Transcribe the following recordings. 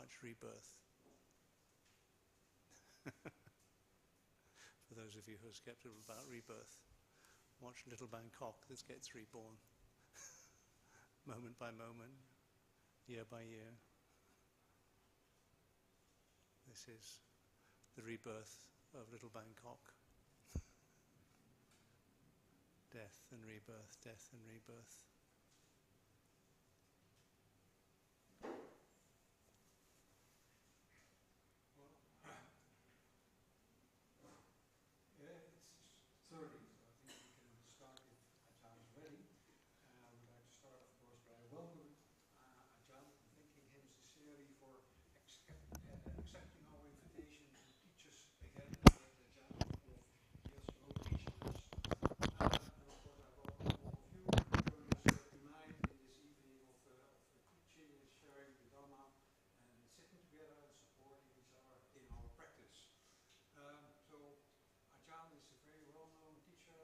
much rebirth. For those of you who are skeptical about rebirth, watch Little Bangkok that gets reborn, moment by moment, year by year. This is the rebirth of Little Bangkok. Death and rebirth, death and rebirth. It's 30, so I think we can start if Ajahn is ready. I would like to start, of course, by welcoming Ajahn and thanking him sincerely for accepting our invitation to teach us again. Ajahn, a couple of years ago, teaching us. And of course, I welcome all of you joining us tonight in this evening of teaching and sharing the Dhamma and sitting together and supporting each other in our practice. So Ajahn is a very well-known teacher.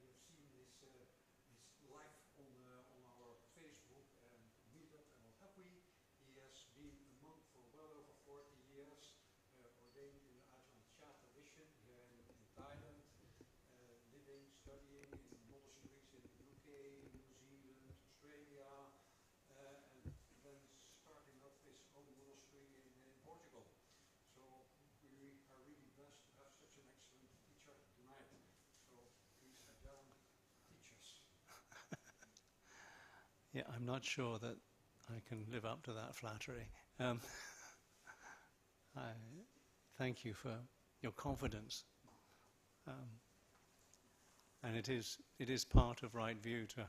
You've seen his life on our Facebook and Meetup and what have we. He has been a monk for well over 40 years, ordained in the Ajahn Chah tradition here in Thailand, living, studying in monasteries in the UK, New Zealand, Australia, and then starting up his own monastery in Portugal. So we are really blessed to have such an excellent teacher tonight. So please, Ajahn, teach us. Yeah, I'm not sure that I can live up to that flattery. I thank you for your confidence. And it is part of right view to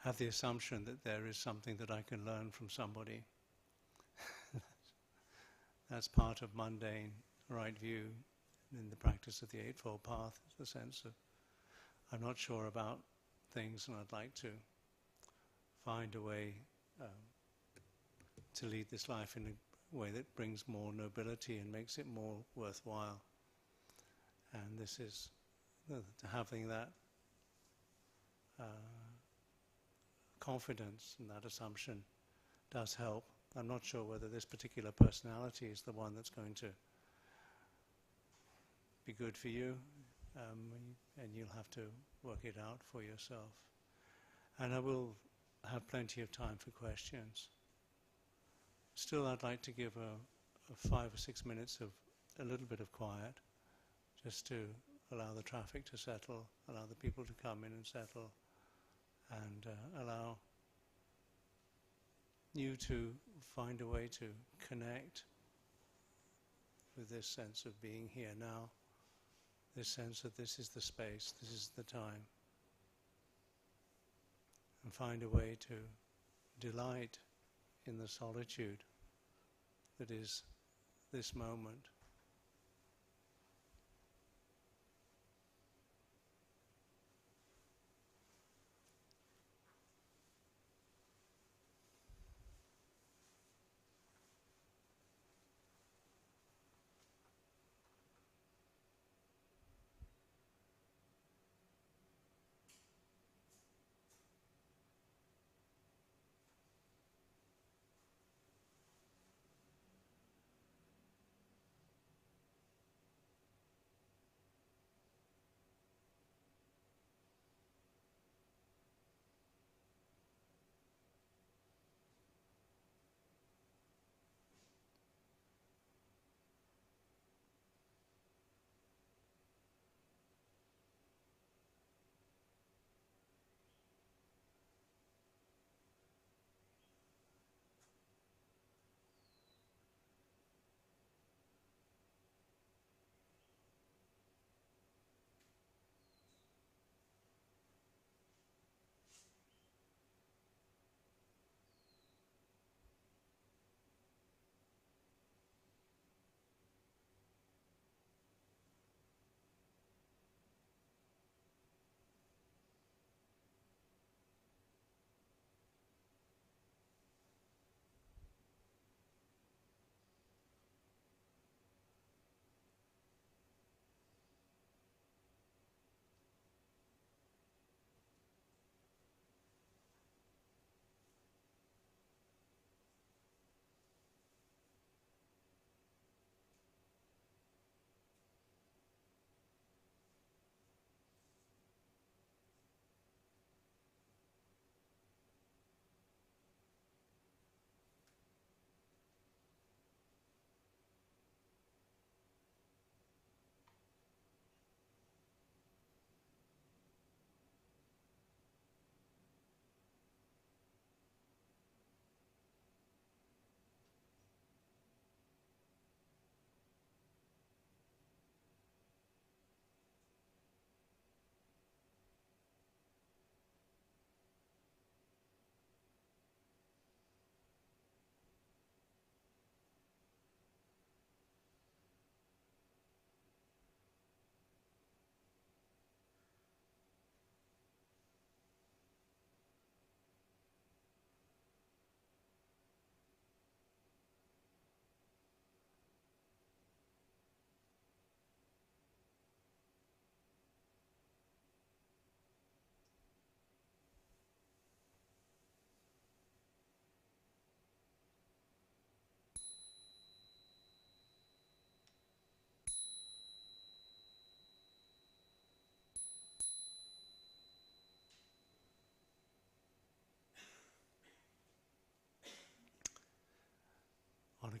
have the assumption that there is something that I can learn from somebody. That's part of mundane right view in the practice of the Eightfold Path, the sense of I'm not sure about things and I'd like to find a way to lead this life in a way that brings more nobility and makes it more worthwhile. And this is having that confidence and that assumption does help. I'm not sure whether this particular personality is the one that's going to be good for you, and you'll have to work it out for yourself. And I will have plenty of time for questions. Still, I'd like to give a 5 or 6 minutes of a little bit of quiet, just to allow the traffic to settle, allow the people to come in and settle, and allow you to find a way to connect with this sense of being here now, this sense that this is the space, this is the time, and find a way to delight in the solitude that is this moment.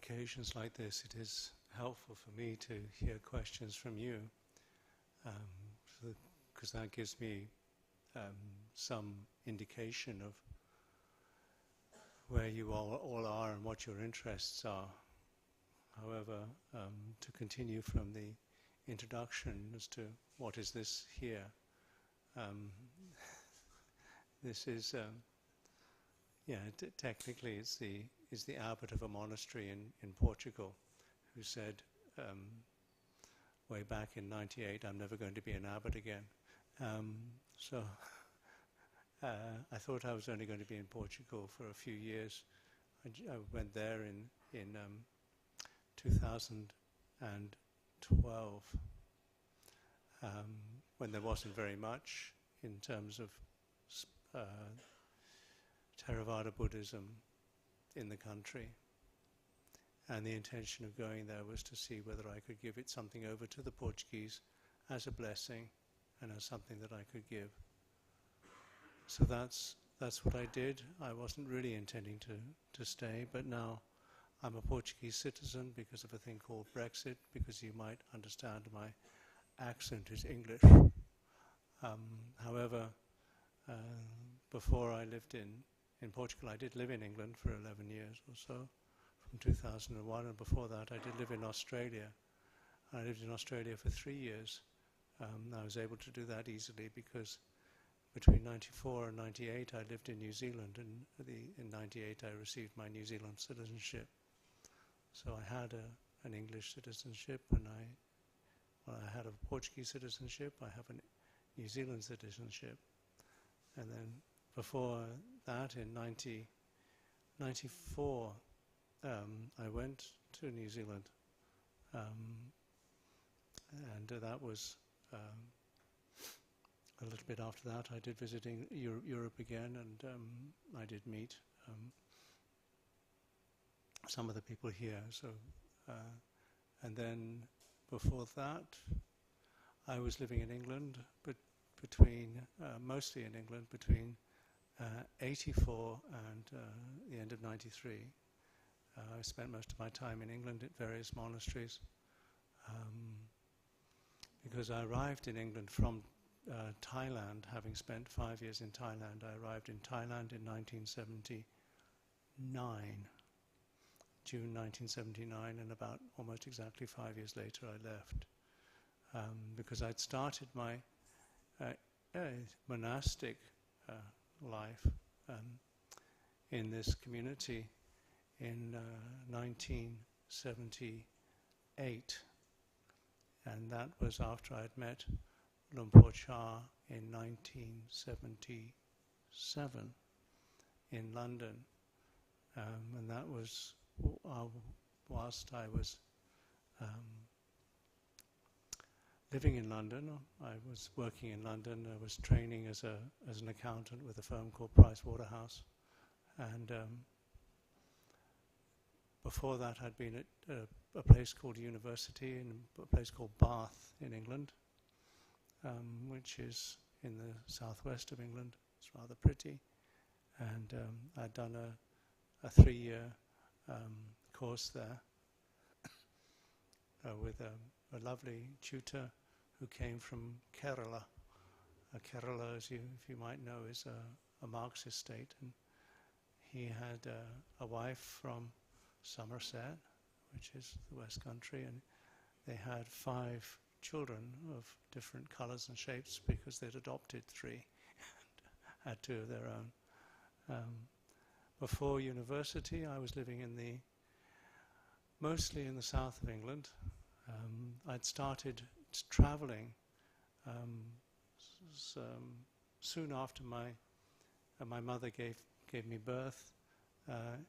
occasions like this, it is helpful for me to hear questions from you, because that gives me some indication of where you all are and what your interests are. However, to continue from the introduction as to what is this here, this is, technically it's the abbot of a monastery in Portugal, who said way back in '98, I'm never going to be an abbot again. So I thought I was only going to be in Portugal for a few years. I went there in 2012, when there wasn't very much in terms of Theravada Buddhism in the country. And the intention of going there was to see whether I could give it something over to the Portuguese as a blessing and as something that I could give. So that's what I did. I wasn't really intending to stay, but now I'm a Portuguese citizen because of a thing called Brexit, because you might understand my accent is English. However, before I lived in Portugal, I did live in England for 11 years or so, from 2001, and before that I did live in Australia. I lived in Australia for 3 years. I was able to do that easily because between 94 and 98 I lived in New Zealand, and in 98 I received my New Zealand citizenship. So I had an English citizenship, and I had a Portuguese citizenship, I have a New Zealand citizenship. And then before that, in 1994, I went to New Zealand, and that was a little bit after that. I did visit Europe again, and I did meet some of the people here. So, and then before that, I was living in England, but mostly in England, between 84 and the end of 93. I spent most of my time in England at various monasteries, because I arrived in England from Thailand, having spent 5 years in Thailand. I arrived in Thailand in 1979, June 1979, and about almost exactly 5 years later I left, because I'd started my monastic life in this community in 1978, and that was after I'd met Luang Por Chah in 1977 in London, and that was whilst I was living in London. I was working in London. I was training as an accountant with a firm called Price Waterhouse, and before that I'd been at a place called University and a place called Bath in England, which is in the southwest of England. It's rather pretty, and I'd done a 3-year course there with a lovely tutor who came from Kerala. Kerala, if you might know, is a Marxist state, and he had a wife from Somerset, which is the West Country, and they had 5 children of different colours and shapes because they'd adopted 3 and had 2 of their own. Before university, I was living mostly in the south of England. I'd started travelling soon after my mother gave me birth, and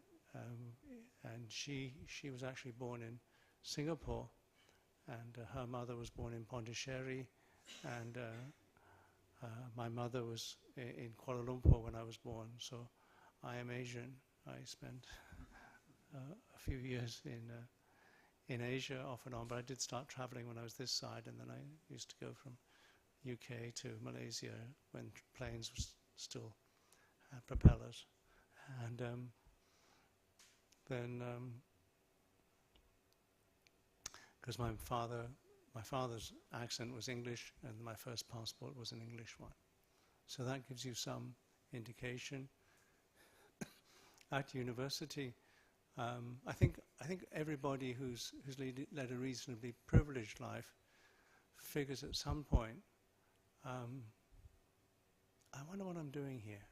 she was actually born in Singapore, and her mother was born in Pondicherry, and my mother was in Kuala Lumpur when I was born. So I am Asian. I spent a few years in Asia off and on, but I did start traveling when I was this side, and then I used to go from UK to Malaysia when planes were still had propellers, and then because my father's accent was English, and my first passport was an English one. So that gives you some indication. At university, I think everybody who's led a reasonably privileged life figures at some point, I wonder what I'm doing here,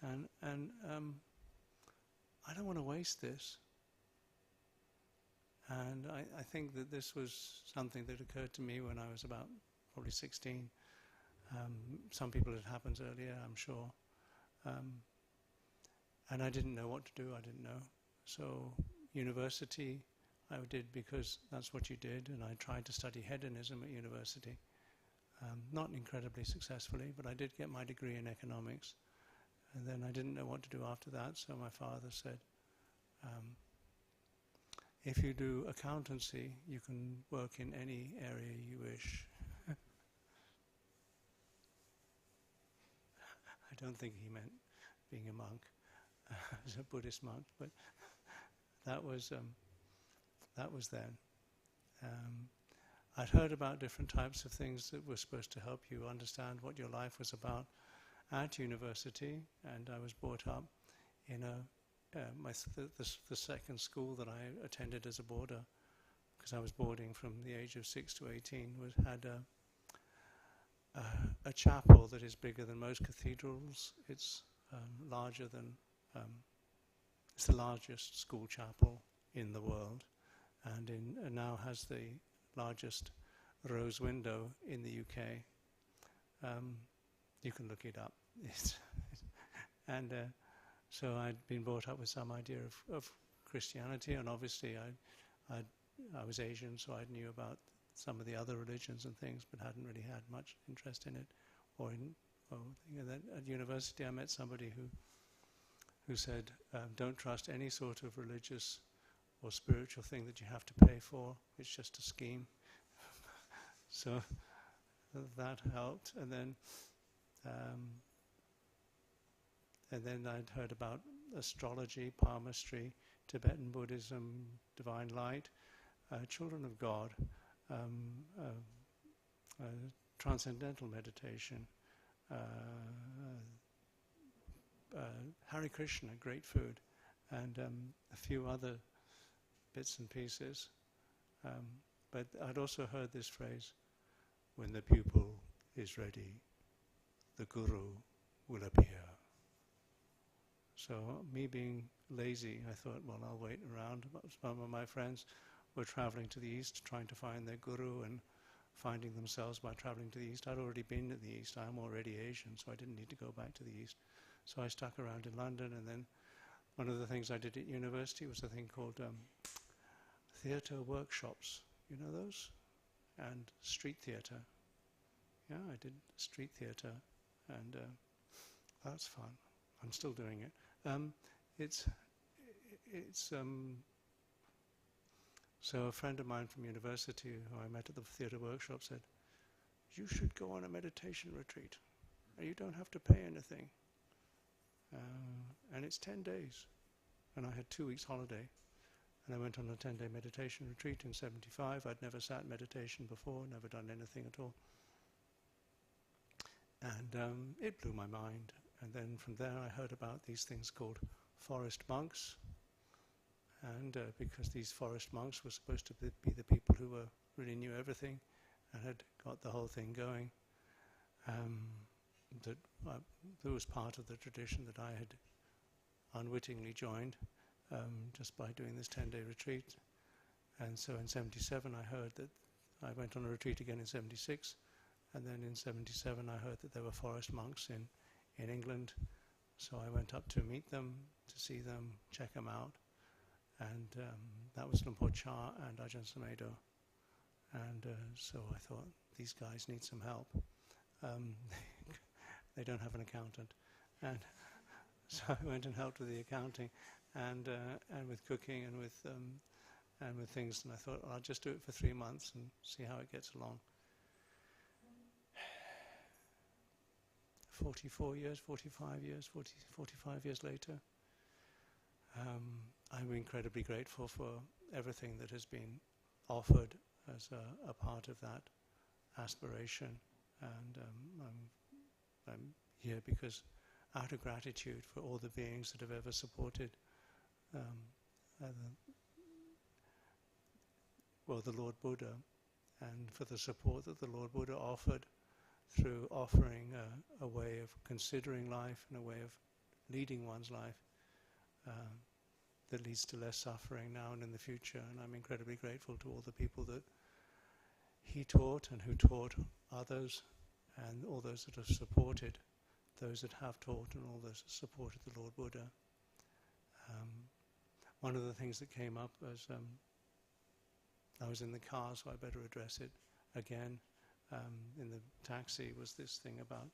and I don't want to waste this. And I think that this was something that occurred to me when I was about probably 16. Some people it happens earlier, I'm sure. And I didn't know what to do, I didn't know. So university I did because that's what you did, and I tried to study hedonism at university. Not incredibly successfully, but I did get my degree in economics. And then I didn't know what to do after that, so my father said, if you do accountancy, you can work in any area you wish. I don't think he meant being a monk, as a Buddhist monk, but that was then. I'd heard about different types of things that were supposed to help you understand what your life was about at university, and I was brought up in the second school that I attended as a boarder, because I was boarding from the age of 6 to 18, had a chapel that is bigger than most cathedrals. It's larger than, it's the largest school chapel in the world, and now has the largest rose window in the UK. You can look it up. And so I'd been brought up with some idea of Christianity, and obviously I was Asian, so I knew about some of the other religions and things, but hadn't really had much interest in it. Then at university I met somebody who said, don't trust any sort of religious or spiritual thing that you have to pay for. It's just a scheme. So that helped. And then I'd heard about astrology, palmistry, Tibetan Buddhism, divine light, children of God, transcendental meditation, Hare Krishna, great food, and a few other bits and pieces. But I'd also heard this phrase, when the pupil is ready, the guru will appear. So me being lazy, I thought, well, I'll wait around. Some of my friends were traveling to the east, trying to find their guru and finding themselves by traveling to the east. I'd already been to the east. I'm already Asian, so I didn't need to go back to the east. So I stuck around in London, and then one of the things I did at university was a thing called theatre workshops. You know those? And street theatre. Yeah, I did street theatre, and that's fun. I'm still doing it. So a friend of mine from university who I met at the theatre workshop said, you should go on a meditation retreat. You don't have to pay anything. And it's 10 days. And I had 2 weeks holiday. And I went on a 10-day meditation retreat in 75. I'd never sat in meditation before, never done anything at all. And it blew my mind. And then from there I heard about these things called forest monks. And because these forest monks were supposed to be the people who really knew everything and had got the whole thing going, that was part of the tradition that I had unwittingly joined just by doing this 10-day retreat. And so in 77 I heard that I went on a retreat again in 76, and then in 77 I heard that there were forest monks in England. So I went up to meet them, to see them, check them out. And that was Lumpur Cha and Ajahn Vajiro. And so I thought, these guys need some help. They don't have an accountant. And so I went and helped with the accounting and with cooking and with things. And I thought, well, I'll just do it for 3 months and see how it gets along. 44 years, 45 years, 45 years later, I'm incredibly grateful for everything that has been offered as a part of that aspiration. And I'm here because out of gratitude for all the beings that have ever supported the Lord Buddha, and for the support that the Lord Buddha offered through offering a way of considering life and a way of leading one's life that leads to less suffering now and in the future. And I'm incredibly grateful to all the people that he taught and who taught others, and all those that have supported those that have taught, and all those that supported the Lord Buddha. One of the things that came up as I was in the car, so I better address it again, in the taxi, was this thing about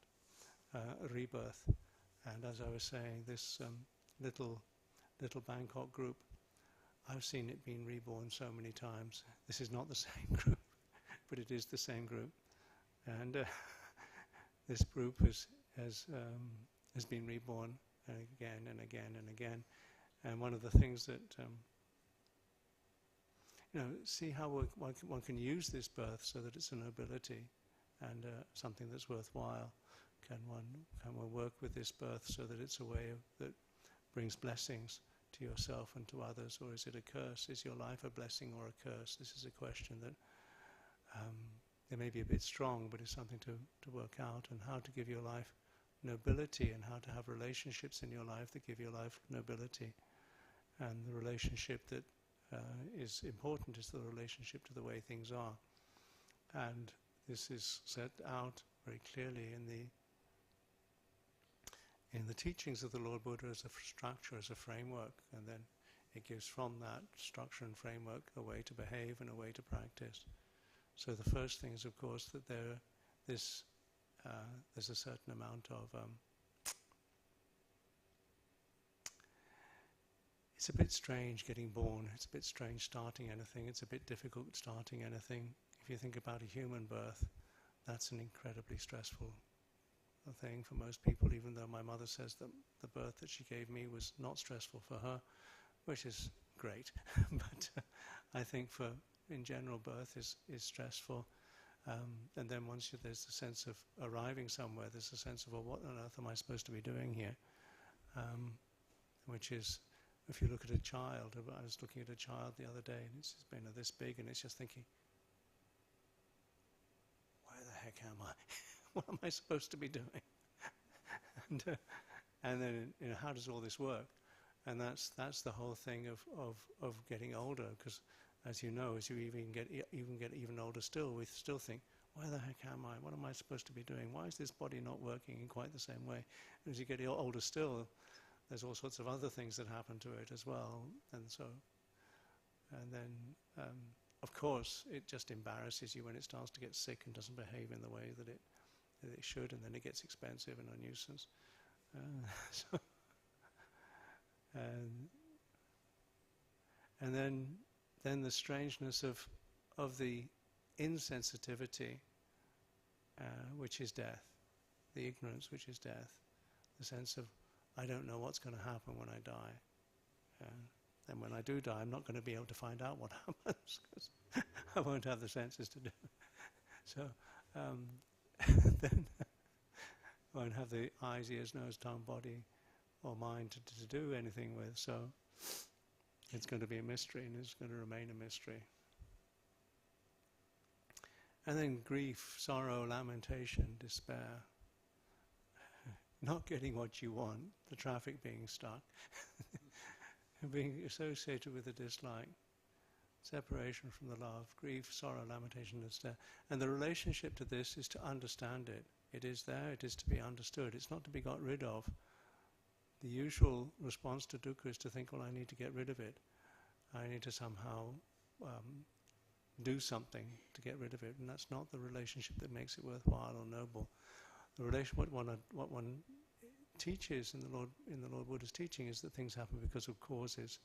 rebirth. And as I was saying, this little Bangkok group, I've seen it being reborn so many times. This is not the same group, but it is the same group. And this group has been reborn again and again and again. And one of the things that, see how one can use this birth so that it's a nobility and something that's worthwhile. Can one work with this birth so that it's a way that brings blessings to yourself and to others, or is it a curse? Is your life a blessing or a curse? This is a question that it may be a bit strong, but it's something to work out, and how to give your life nobility, and how to have relationships in your life that give your life nobility. And the relationship that is important is the relationship to the way things are. And this is set out very clearly in the teachings of the Lord Buddha as a structure, as a framework, and then it gives from that structure and framework a way to behave and a way to practice. So the first thing is, of course, that there's a certain amount of it's a bit strange getting born. It's a bit strange starting anything. It's a bit difficult starting anything. If you think about a human birth, that's an incredibly stressful thing for most people, even though my mother says that the birth that she gave me was not stressful for her, which is great. But I think in general, birth is stressful. And then once there's a sense of arriving somewhere, there's a sense of, well, what on earth am I supposed to be doing here? Which is, if you look at a child, I was looking at a child the other day, and it's been this big, and it's just thinking, where the heck am I? What am I supposed to be doing? And then, how does all this work? And that's the whole thing of getting older, because as you know, as you even get even older still, we still think, where the heck am I? What am I supposed to be doing? Why is this body not working in quite the same way? And as you get older still, there's all sorts of other things that happen to it as well. And then, of course, it just embarrasses you when it starts to get sick and doesn't behave in the way that it should, and then it gets expensive and a nuisance. And then the strangeness of the insensitivity, which is death, the ignorance, which is death, the sense of, I don't know what's going to happen when I die. And when I do die, I'm not going to be able to find out what happens, because I won't have the senses to do it. So then I won't have the eyes, ears, nose, tongue, body, or mind to do anything with. So it's going to be a mystery, and it's going to remain a mystery. And then grief, sorrow, lamentation, despair. Not getting what you want, the traffic being stuck, being associated with a dislike, separation from the love, grief, sorrow, lamentation, and despair. And the relationship to this is to understand it. It is there, it is to be understood. It's not to be got rid of. The usual response to dukkha is to think, well, I need to get rid of it. I need to somehow do something to get rid of it. And that's not the relationship that makes it worthwhile or noble. The relationship, what one teaches in the Lord Buddha's teaching, is that things happen because of causes,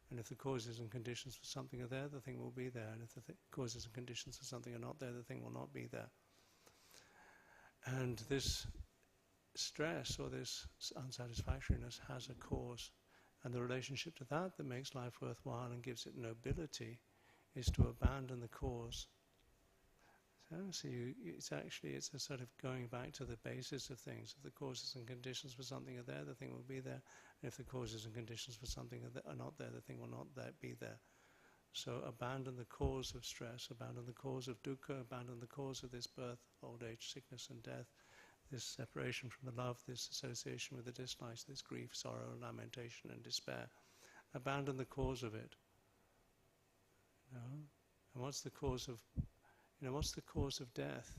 and if the causes and conditions for something are there, the thing will be there, and if the causes and conditions for something are not there, the thing will not be there. And this stress or this unsatisfactoriness has a cause, And the relationship to that makes life worthwhile and gives it nobility is to abandon the cause. So it's a sort of going back to the basis of things. If the causes and conditions for something are there, the thing will be there. And if the causes and conditions for something are not there, the thing will not be there. So abandon the cause of stress, abandon the cause of dukkha, abandon the cause of this birth, old age, sickness and death, this separation from the love, this association with the dislikes, this grief, sorrow, lamentation and despair. Abandon the cause of it. And what's the cause of death?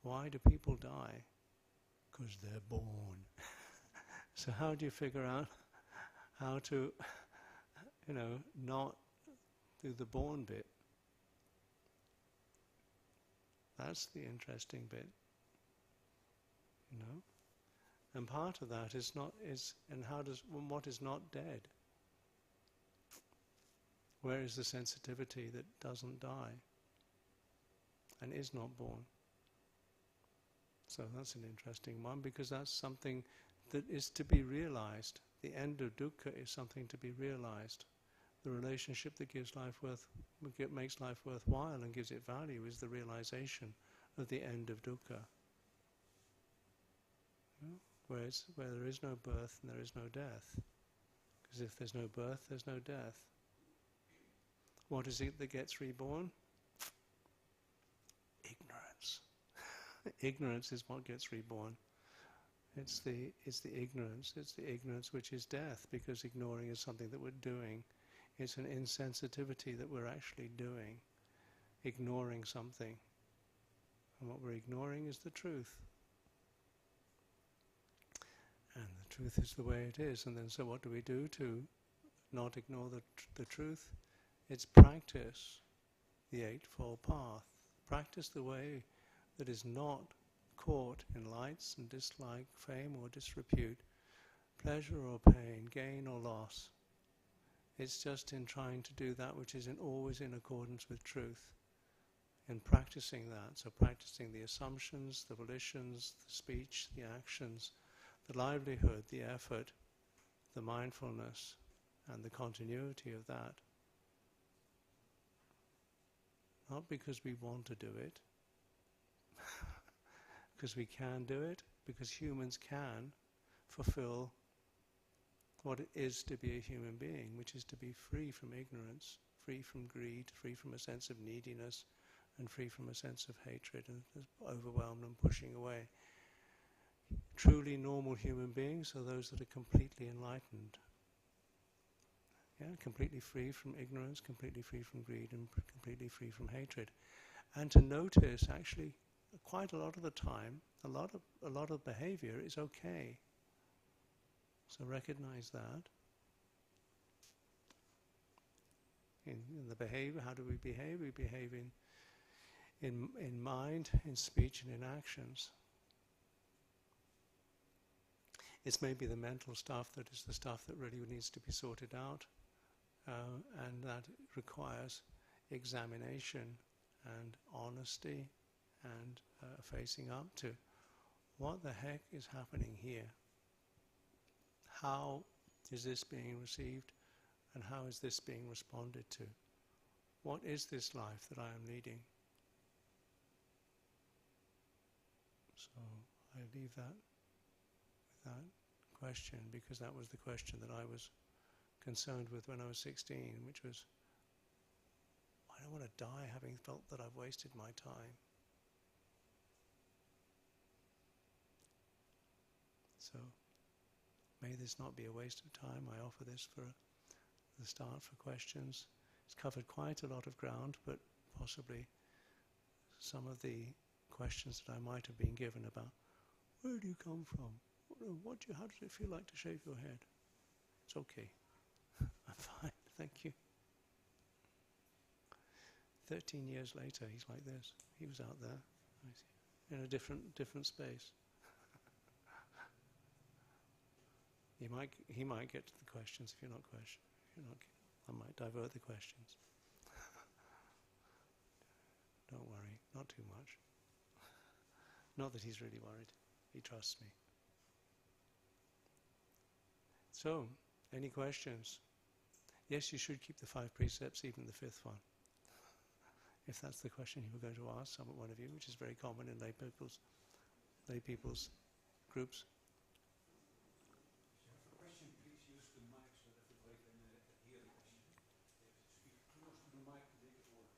Why do people die? Because they're born. So how do you figure out how to, not do the born bit? That's the interesting bit, And part of that what is not dead? Where is the sensitivity that doesn't die and is not born? So that's an interesting one, because that's something that is to be realized. The end of dukkha is something to be realized. The relationship that makes life worthwhile and gives it value is the realization of the end of dukkha. Where there is no birth and there is no death. Because if there's no birth, there's no death. What is it that gets reborn? Ignorance. Ignorance is what gets reborn. It's the ignorance. It's the ignorance which is death, because ignoring is something that we're doing. It's an insensitivity that we're actually doing, ignoring something. And what we're ignoring is the truth. And the truth is the way it is. And then so what do we do to not ignore the truth? It's practice the Eightfold Path. Practice the way that is not caught in likes and dislike, fame or disrepute, pleasure or pain, gain or loss. It's just in trying to do that which is always in accordance with truth, and practicing that. So practicing the assumptions, the volitions, the speech, the actions, the livelihood, the effort, the mindfulness, and the continuity of that. Not because we want to do it, because we can do it, because humans can fulfill what it is to be a human being, which is to be free from ignorance, free from greed, free from a sense of neediness, and free from a sense of hatred and overwhelmed and pushing away. Truly normal human beings are those that are completely enlightened. Completely free from ignorance, completely free from greed, and completely free from hatred. And to notice, actually, quite a lot of the time, a lot of behavior is okay. So recognize that. In the behavior, how do we behave? We behave in mind, in speech, and in actions. It's maybe the mental stuff that is the stuff that really needs to be sorted out. And that requires examination and honesty and facing up to what the heck is happening here. How is this being received, and how is this being responded to? What is this life that I am leading? So I leave that with that question, because that was the question that I was concerned with when I was 16, which was, I don't want to die having felt that I've wasted my time. So may this not be a waste of time. I offer this for the start for questions. It's covered quite a lot of ground, but possibly some of the questions that I might have been given about, where do you come from? How does it feel like to shave your head? It's okay. I'm fine, thank you. 13 years later, he's like this. He was out there, in a different space. He might get to the questions if you're not I might divert the questions. Don't worry, not too much. Not that he's really worried. He trusts me. So, any questions? Yes, you should keep the 5 precepts, even the 5th one. If that's the question you were going to ask, one of you, which is very common in lay people's groups. If you have a question, please use the mic so that everybody can hear the question. You have to speak close to the mic to make it work.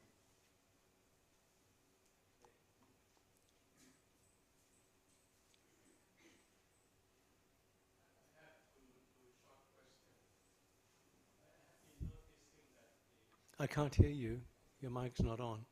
I can't hear you. Your mic's not on.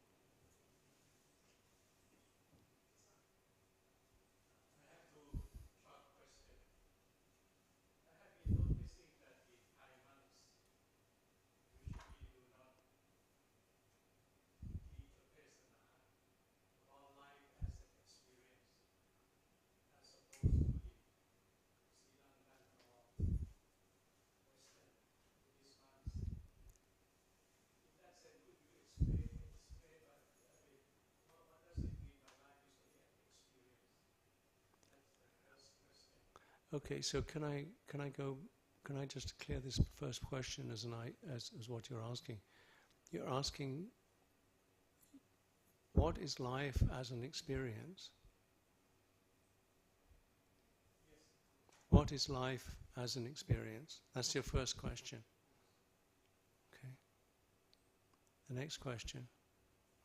Okay, so can I just clear this first question as what you're asking? You're asking, what is life as an experience? What is life as an experience? That's your first question. Okay. The next question.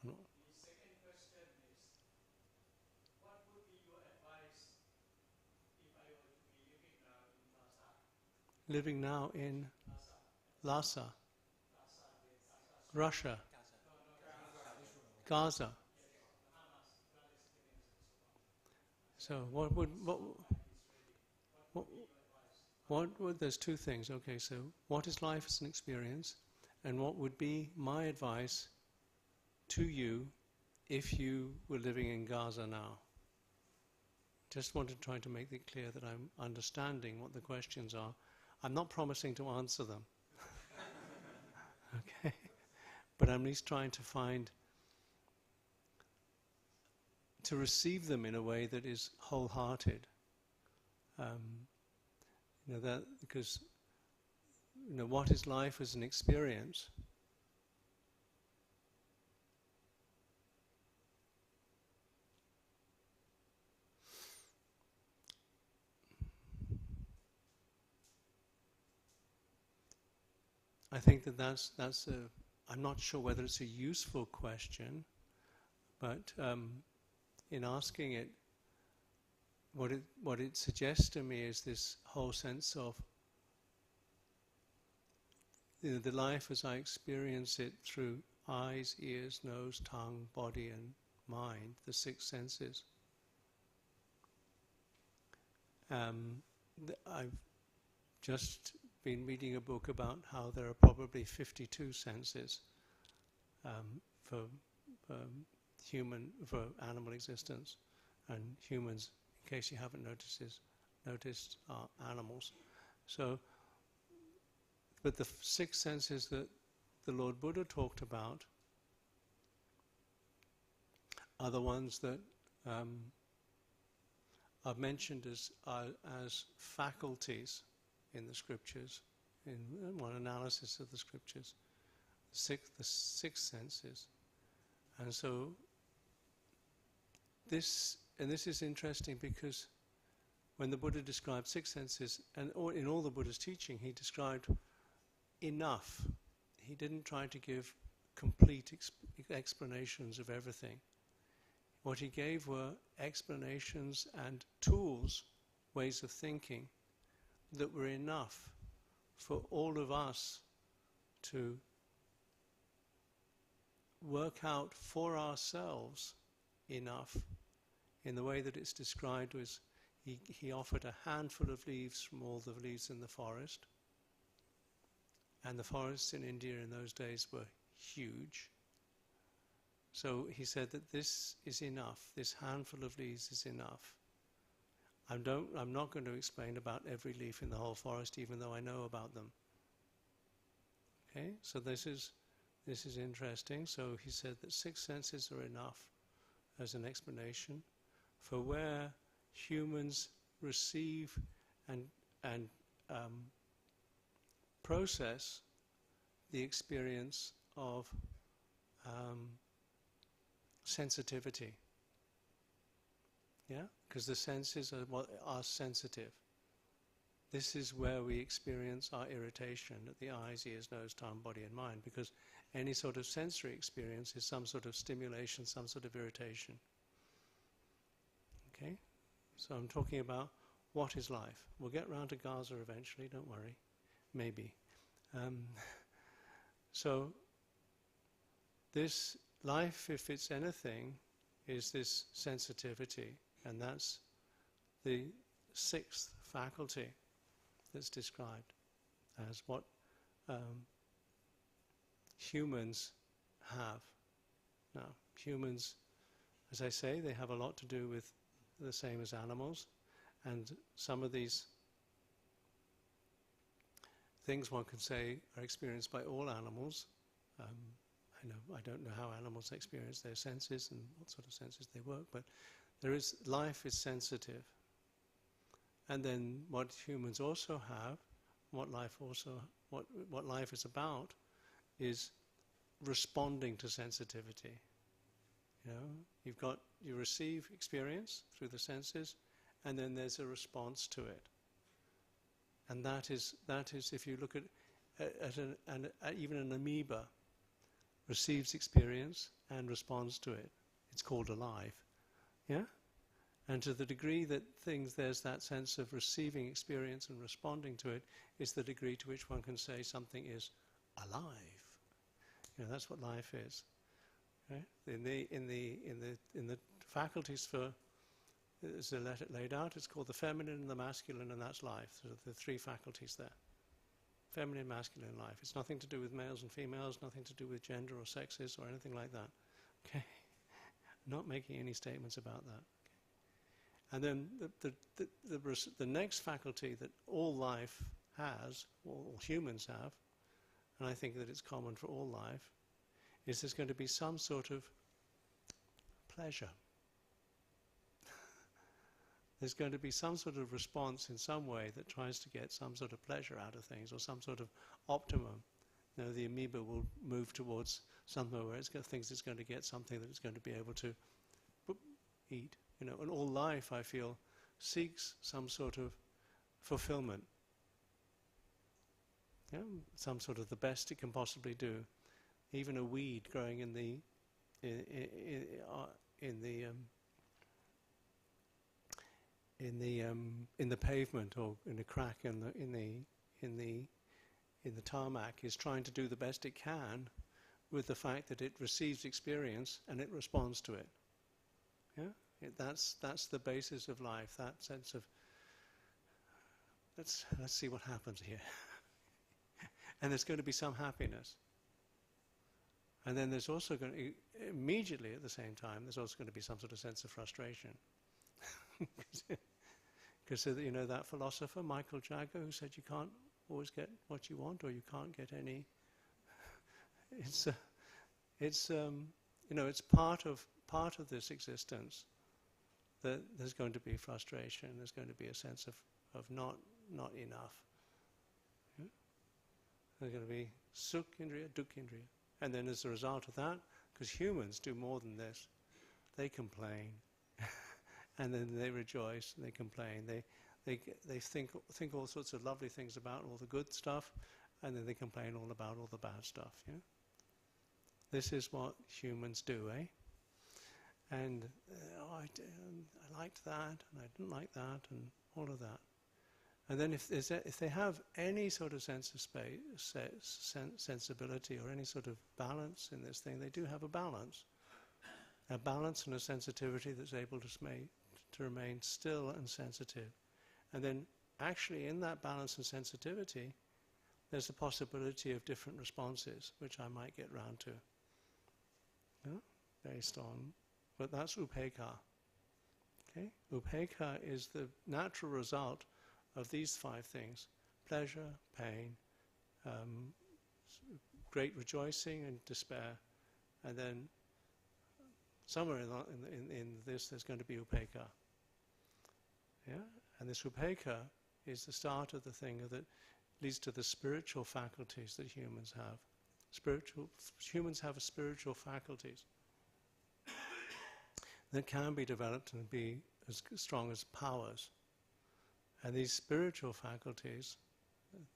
The second question is, what would be your advice if I were to be living now in Lhasa? Living now in Lhasa, Lhasa, Russia, Gaza. Hamas, Palestinians, and so So on. what would there's 2 things. Okay, so what is life as an experience, and what would be my advice to you if you were living in Gaza now? Just want to try to make it clear that I'm understanding what the questions are. I'm not promising to answer them. Okay, but I'm at least trying to receive them in a way that is wholehearted. That because what is life as an experience? I think that's I'm not sure whether it's a useful question, but in asking it, what it suggests to me is this whole sense of the life as I experience it through eyes, ears, nose, tongue, body, and mind, the 6 senses. I've just been reading a book about how there are probably 52 senses for animal existence, and humans, in case you haven't noticed, are animals. So, but the 6 senses that the Lord Buddha talked about are the ones that are mentioned as faculties in the scriptures, in one analysis of the scriptures, the 6 senses. And so this is interesting because when the Buddha described 6 senses, and in all the Buddha's teaching, he described enough. He didn't try to give complete explanations of everything. What he gave were explanations and tools, ways of thinking, that were enough for all of us to work out for ourselves enough in the way that it's described. Was he offered a handful of leaves from all the leaves in the forest, and the forests in India in those days were huge. So he said that this is enough, this handful of leaves is enough. I'm not going to explain about every leaf in the whole forest, even though I know about them. Okay, so this is interesting. So he said that 6 senses are enough as an explanation for where humans receive and process the experience of sensitivity. Yeah? Because the senses are what are sensitive. This is where we experience our irritation at the eyes, ears, nose, tongue, body and mind, because any sort of sensory experience is some sort of stimulation, some sort of irritation. Okay? So I'm talking about what is life. We'll get round to Gaza eventually, don't worry. Maybe. So this life, if it's anything, is this sensitivity, and that's the sixth faculty that's described as what humans have. Now, humans, as I say, they have a lot to do with the same as animals, and some of these things one can say are experienced by all animals. I don't know how animals experience their senses and what sort of senses they work, but life is sensitive. And then what humans also have, what life is about, is responding to sensitivity. You know, you receive experience through the senses, and then there's a response to it. And that is if you look at even an amoeba receives experience and responds to it. It's called alive. Yeah? And to the degree that there's that sense of receiving experience and responding to it, is the degree to which one can say something is alive. You know, that's what life is. Right? In the faculties for, as they're laid out, it's called the feminine and the masculine, and that's life. So the three faculties there. Feminine, masculine, life. It's nothing to do with males and females, nothing to do with gender or sexes or anything like that. Okay? Not making any statements about that. And then the next faculty that all life has, all humans have, and I think that it's common for all life, is there's going to be some sort of pleasure. There's going to be some sort of response in some way that tries to get some sort of pleasure out of things, or some sort of optimum. You know, the amoeba will move towards somewhere where it thinks it's going to get something that it's going to be able to eat. You know, and all life, I feel, seeks some sort of fulfillment. Yeah? Some sort of the best it can possibly do. Even a weed growing in the pavement or in a crack in the tarmac is trying to do the best it can with the fact that it receives experience and it responds to it. Yeah, that's the basis of life. That sense of let's see what happens here, and there's going to be some happiness. And then there's also going to, immediately at the same time, there's also going to be some sort of sense of frustration. Because you know that philosopher Michael Jagger who said you can't always get what you want, or you can't get any. It's you know, it's part of this existence that there's going to be frustration. There's going to be a sense of not enough. Yeah? There's going to be sukh indriya, dukh indriya. And then as a result of that, because humans do more than this, they complain, and then they rejoice and they complain. They think all sorts of lovely things about all the good stuff, and then they complain all about all the bad stuff. Yeah, this is what humans do, eh? And I liked that, and I didn't like that, and all of that. And then if they have any sort of sense of sensibility or any sort of balance in this thing, they do have a balance and a sensitivity that's able to remain still and sensitive. And then actually in that balance and sensitivity, there's the possibility of different responses, which I might get round to, based on, but that's upekkha. Okay? Upekkha is the natural result of these five things: pleasure, pain, great rejoicing and despair, and then somewhere in this there's going to be upekkha. Yeah, and this upekkha is the start of the thing that leads to the spiritual faculties that humans have. Humans have spiritual faculties that can be developed and be as strong as powers. And these spiritual faculties,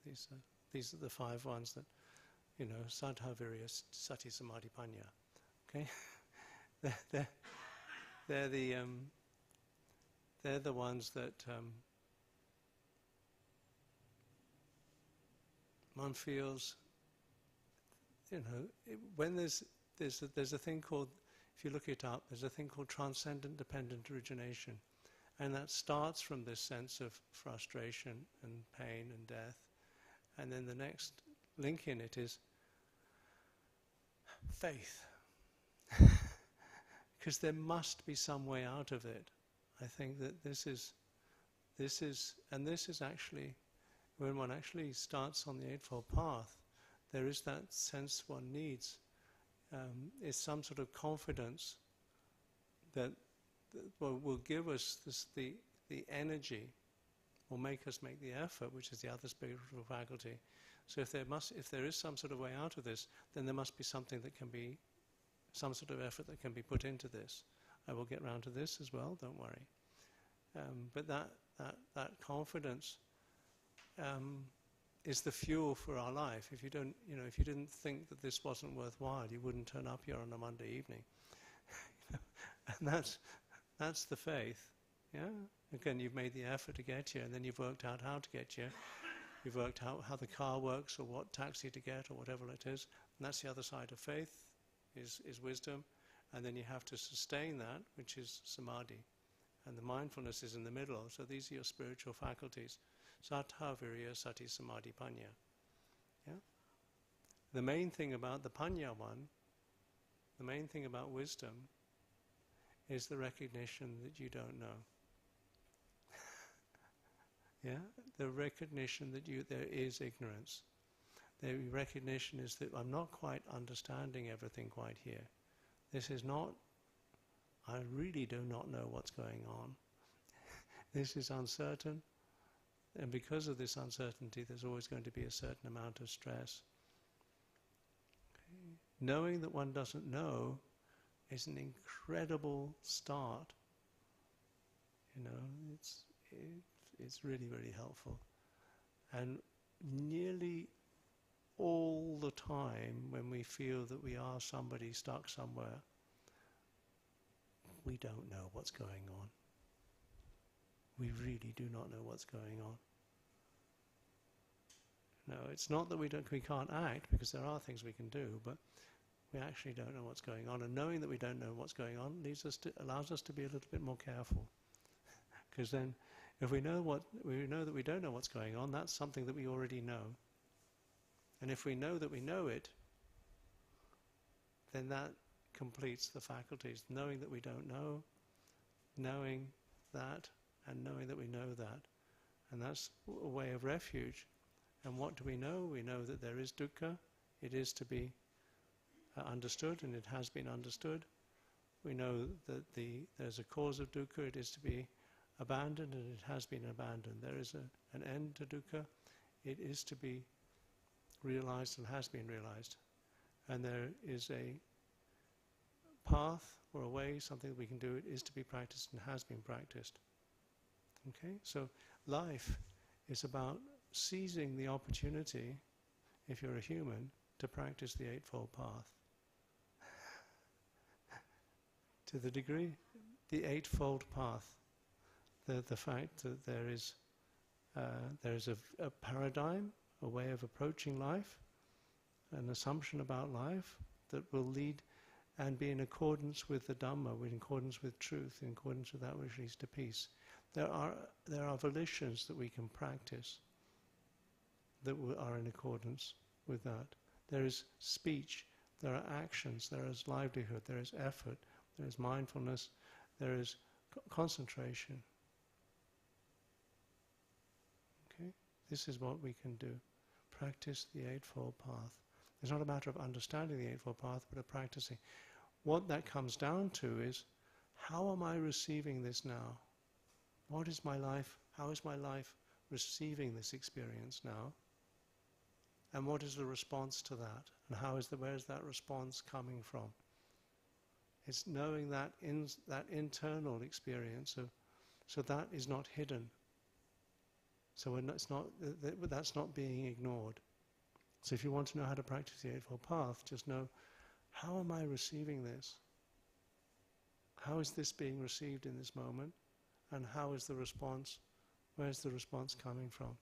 these are the 5 ones that, Saddha, Virya, Sati, Samadhi, Panya. Okay, they're the ones that one feels. When there's a thing called, if you look it up, there's a thing called transcendent dependent origination, and that starts from this sense of frustration and pain and death, and then the next link in it is faith, because there must be some way out of it. I think that this is actually, when one actually starts on the Eightfold Path, there is that sense one needs. Is some sort of confidence that will give us the energy, will make us make the effort, which is the other spiritual faculty. So if there is some sort of way out of this, then there must be something that can be, some sort of effort that can be put into this. I will get round to this as well, don't worry. But that confidence is the fuel for our life. If you don't, if you didn't think that this wasn't worthwhile, you wouldn't turn up here on a Monday evening. And that's the faith. Yeah. Again, you've made the effort to get here, and then you've worked out how to get here. You've worked out how the car works, or what taxi to get, or whatever it is. And that's the other side of faith, is wisdom. And then you have to sustain that, which is samadhi. And the mindfulness is in the middle. So these are your spiritual faculties. Sattva, Virya, Sati, Samadhi, Panya. Yeah? The main thing about the Panya one, the main thing about wisdom, is the recognition that you don't know. Yeah? The recognition that there is ignorance. The recognition is that I'm not quite understanding everything quite here. This is not, I really do not know what's going on. This is uncertain. And because of this uncertainty, there's always going to be a certain amount of stress. Okay. Knowing that one doesn't know is an incredible start. It's really, really helpful. And nearly all the time when we feel that we are somebody stuck somewhere, we don't know what's going on. We really do not know what's going on. No, it's not that we can't act, because there are things we can do, but we actually don't know what's going on. And knowing that we don't know what's going on allows us to be a little bit more careful. Because then, if we know that we don't know what's going on, that's something that we already know. And if we know that we know it, then that completes the faculties. Knowing that we don't know, knowing that, and knowing that we know that. And that's a way of refuge. And what do we know? We know that there is dukkha. It is to be understood, and it has been understood. We know that there's a cause of dukkha. It is to be abandoned, and it has been abandoned. There is an end to dukkha. It is to be realized and has been realized. And there is a path or a way, something that we can do. It is to be practiced and has been practiced. Okay, so life is about seizing the opportunity, if you're a human, to practice the Eightfold Path. To the degree, the Eightfold Path, the fact that there is a paradigm, a way of approaching life, an assumption about life that will lead and be in accordance with the Dhamma, in accordance with truth, in accordance with that which leads to peace. There are volitions that we can practice that are in accordance with that. There is speech, there are actions, there is livelihood, there is effort, there is mindfulness, there is concentration. Okay? This is what we can do. Practice the Eightfold Path. It's not a matter of understanding the Eightfold Path, but of practicing. What that comes down to is, how am I receiving this now? What is my life? How is my life receiving this experience now? And what is the response to that? And where is that response coming from? It's knowing that that internal experience so that is not hidden. So that's not being ignored. So if you want to know how to practice the Eightfold Path, just know, how am I receiving this? How is this being received in this moment? And how is the response? Where's the response coming from?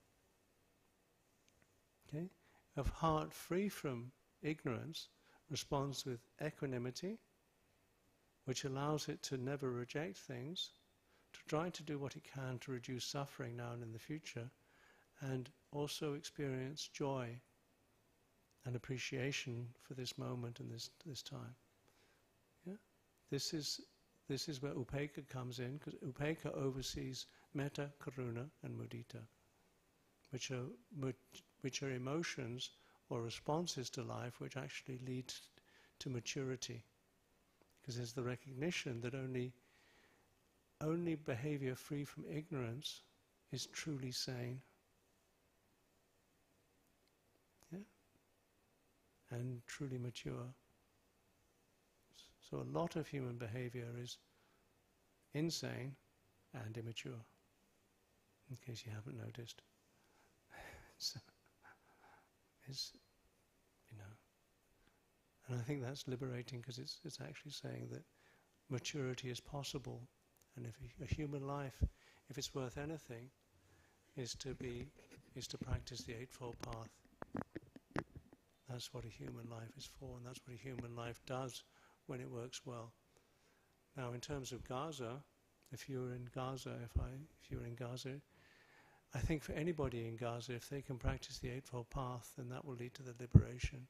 Okay? Of heart free from ignorance responds with equanimity, which allows it to never reject things, to try to do what it can to reduce suffering now and in the future, and also experience joy and appreciation for this moment and this time. Yeah? This is where upekkha comes in, because upekkha oversees metta, karuna, and mudita, which are emotions or responses to life which actually lead to maturity. Because there's the recognition that only behavior free from ignorance is truly sane. Yeah? And truly mature. So a lot of human behavior is insane and immature, in case you haven't noticed. So, and I think that's liberating, because it's actually saying that maturity is possible, and if a human life, if it's worth anything, is to practice the Eightfold Path. That's what a human life is for, and that's what a human life does when it works well. Now, in terms of Gaza, if you're in Gaza, I think for anybody in Gaza, if they can practice the Eightfold Path, then that will lead to the liberation.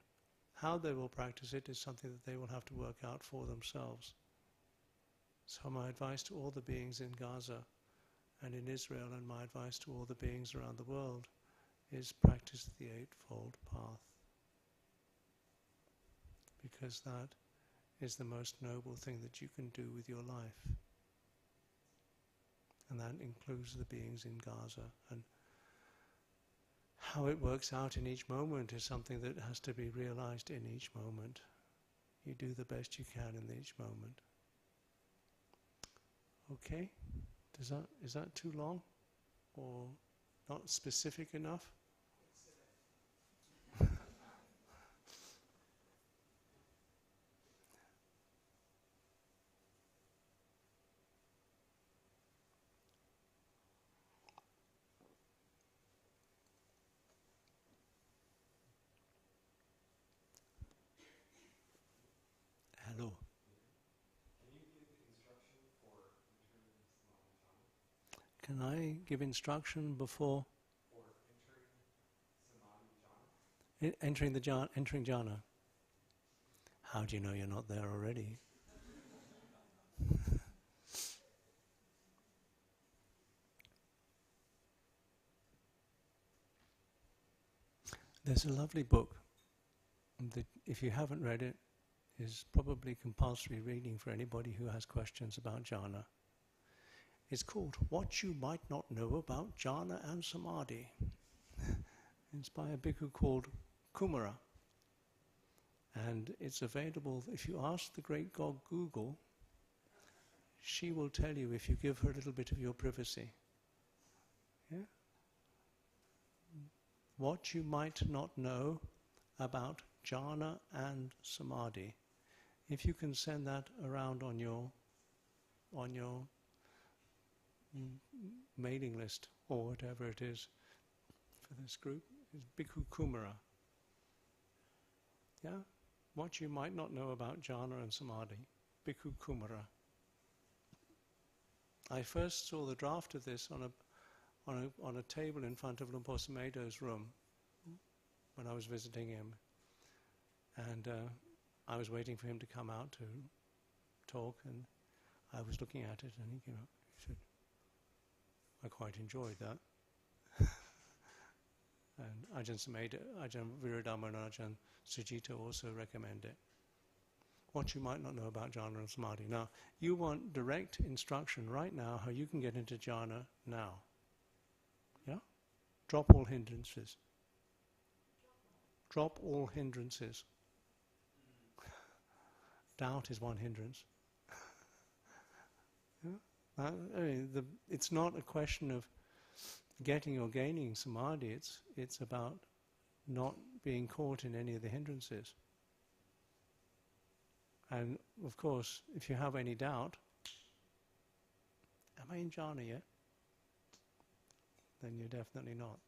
How they will practice it is something that they will have to work out for themselves. So my advice to all the beings in Gaza and in Israel, and my advice to all the beings around the world, is practice the Eightfold Path. Because that is the most noble thing that you can do with your life. And that includes the beings in Gaza. And how it works out in each moment is something that has to be realized in each moment. You do the best you can in each moment. Okay? Is that too long? Or not specific enough? Hello. Can I give instruction before entering jhana? How do you know you're not there already? There's a lovely book that, if you haven't read it, is probably compulsory reading for anybody who has questions about jhana. It's called What You Might Not Know About Jhana and Samadhi. It's by a bhikkhu called Kumara. And it's available, if you ask the great god Google, she will tell you if you give her a little bit of your privacy. Yeah? What you might not know about jhana and samadhi. If you can send that around on your mailing list or whatever it is for this group, is Bhikkhu Kumara. Yeah? What you might not know about jhana and samadhi, Bhikkhu Kumara. I first saw the draft of this on a table in front of Lumpur Sumedho's room when I was visiting him, and I was waiting for him to come out to talk, and I was looking at it, and he came up. He said, "I quite enjoyed that." And Ajahn Sumedho, Ajahn Vajiro and Ajahn Sujita also recommend it. What you might not know about jhana and samadhi. Now, you want direct instruction right now how you can get into jhana now. Yeah? Drop all hindrances. drop all hindrances. Doubt is one hindrance. Yeah? It's not a question of getting or gaining samadhi, it's about not being caught in any of the hindrances. And of course, if you have any doubt, am I in jhana yet? Then you're definitely not.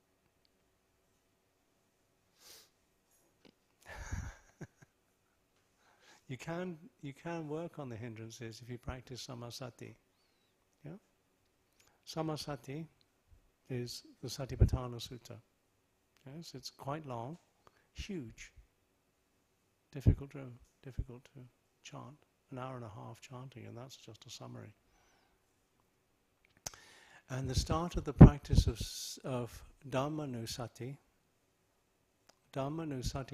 You can work on the hindrances if you practice samasati. Yeah? Samasati is the Satipatthana Sutta. Yes, it's quite long, huge, difficult to chant. An hour and a half chanting, and that's just a summary. And the start of the practice of Dhammanusati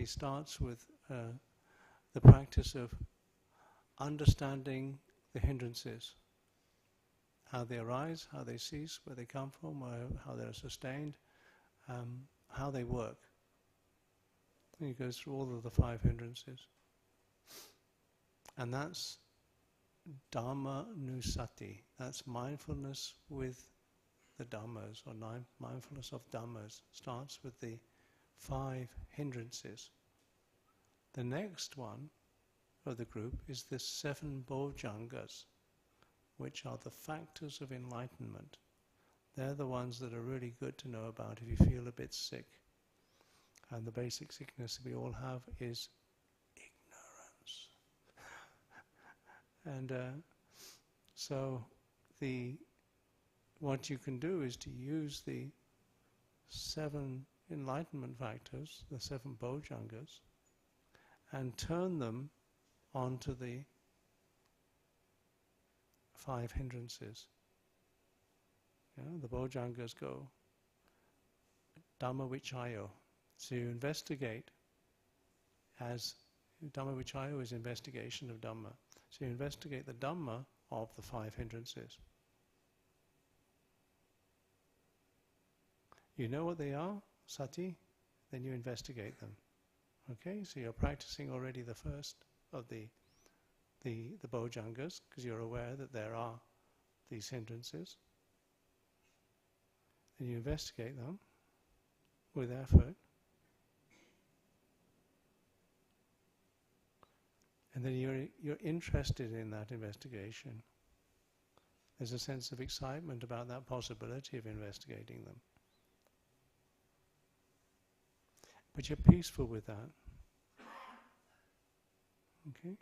starts with the practice of understanding the hindrances, how they arise, how they cease, where they come from, how they're sustained, how they work. And he goes through all of the 5 hindrances. And that's Dhammanusati. That's mindfulness with the Dhammas, or mindfulness of Dhammas. Starts with the 5 hindrances. The next one of the group is the 7 bojjhangas, which are the factors of enlightenment. They're the ones that are really good to know about if you feel a bit sick. And the basic sickness we all have is ignorance. And so what you can do is to use the 7 enlightenment factors, the 7 bojjhangas, and turn them onto the 5 hindrances. The bojjhangas go Dhamma Vichayo. So you investigate, as Dhamma Vichayo is investigation of Dhamma. So you investigate the Dhamma of the 5 hindrances. You know what they are, sati, then you investigate them. Okay, so you're practicing already the first of the bojjhangas, because you're aware that there are these hindrances. And you investigate them with effort. And then you're interested in that investigation. There's a sense of excitement about that possibility of investigating them. But you're peaceful with that. Okay?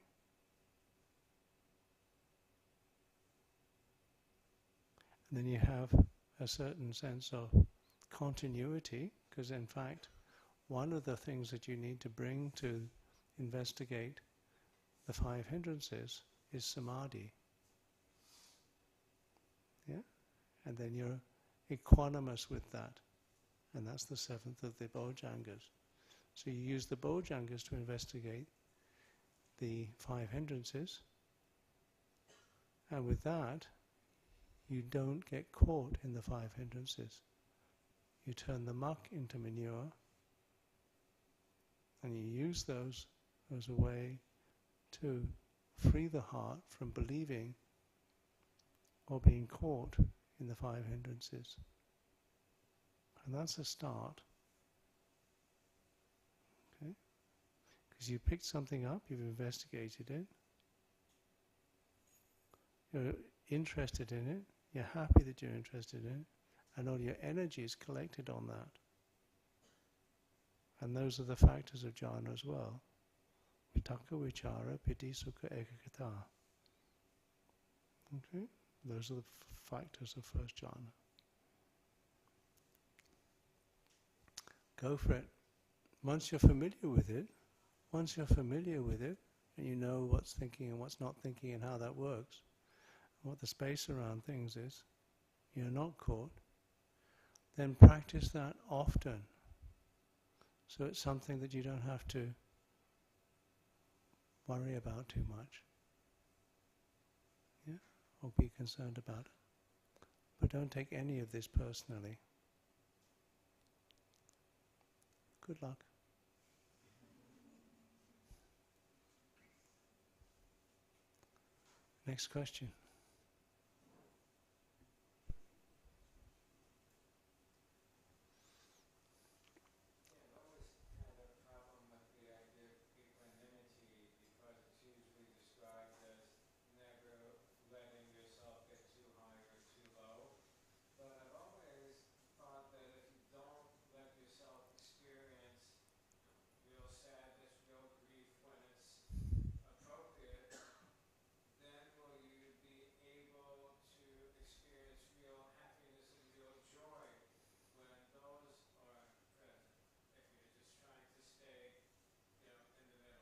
And then you have a certain sense of continuity, because in fact, one of the things that you need to bring to investigate the 5 hindrances is samadhi. Yeah? And then you're equanimous with that. And that's the 7th of the bojjhangas. So you use the bojjhangas to investigate the 5 hindrances. And with that, you don't get caught in the 5 hindrances. You turn the muck into manure, and you use those as a way to free the heart from believing or being caught in the 5 hindrances. And that's a start. Okay? Because you picked something up, you've investigated it, you're interested in it, you're happy that you're interested in it, and all your energy is collected on that. And those are the factors of jhana as well. Vitaka, vichara, piti, sukha, ekagata. Okay? Those are the factors of first jhana. Go for it. Once you're familiar with it, and you know what's thinking and what's not thinking and how that works, what the space around things is, you're not caught, then practice that often. So it's something that you don't have to worry about too much. Yeah? Or be concerned about it. But don't take any of this personally. Good luck. Next question. Yeah, I've always had a problem with the idea of equanimity because it's usually described as never letting yourself get too high or too low. But I've always thought that if you don't let yourself experience real sadness, real grief when it's appropriate, then will you be able to experience real happiness and real joy when those are present, if you're just trying to stay, in the middle.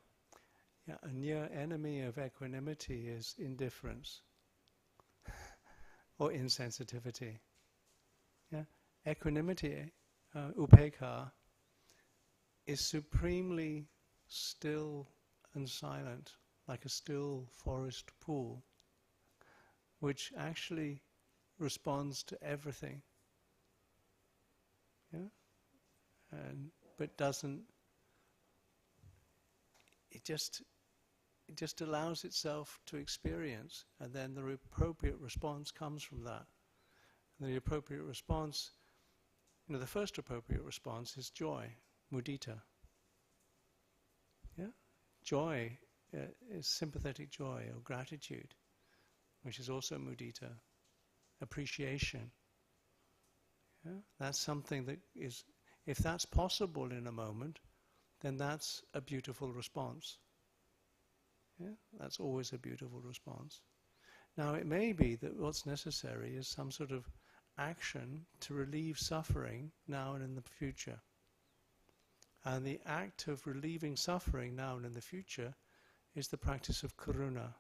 Yeah, a near enemy of equanimity is indifference or insensitivity. Yeah, equanimity, upekkha, is supremely still and silent, like a still forest pool, which actually responds to everything. Yeah, but doesn't. It just allows itself to experience, and then the appropriate response comes from that. And the appropriate response, the first appropriate response is joy, mudita. Yeah, joy is sympathetic joy or gratitude, which is also mudita. Appreciation. Yeah? That's something that is, if that's possible in a moment, then that's a beautiful response. Yeah? That's always a beautiful response. Now it may be that what's necessary is some sort of action to relieve suffering now and in the future. And the act of relieving suffering now and in the future is the practice of karuna.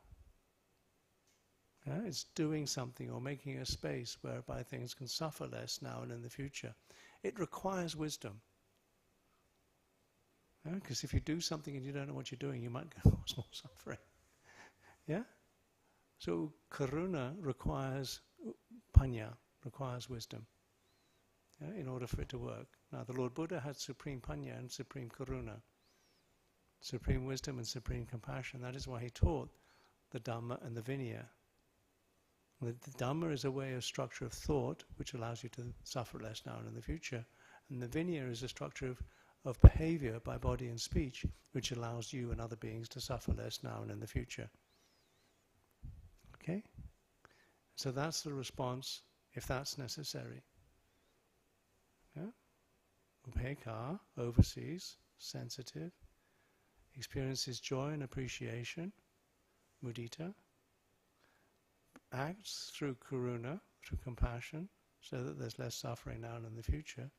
Yeah? It's doing something or making a space whereby things can suffer less now and in the future. It requires wisdom. Because if you do something and you don't know what you're doing, you might cause more suffering. Yeah? So karuna requires panya, requires wisdom, in order for it to work. Now the Lord Buddha had supreme panya and supreme karuna, supreme wisdom and supreme compassion. That is why he taught the Dhamma and the Vinaya. The Dhamma is a way of structure of thought which allows you to suffer less now and in the future. And the Vinaya is a structure of behavior by body and speech which allows you and other beings to suffer less now and in the future. Okay? So that's the response if that's necessary. Yeah? Upekkha, overseas, sensitive, experiences joy and appreciation, mudita, acts through karuna, through compassion, so that there's less suffering now and in the future,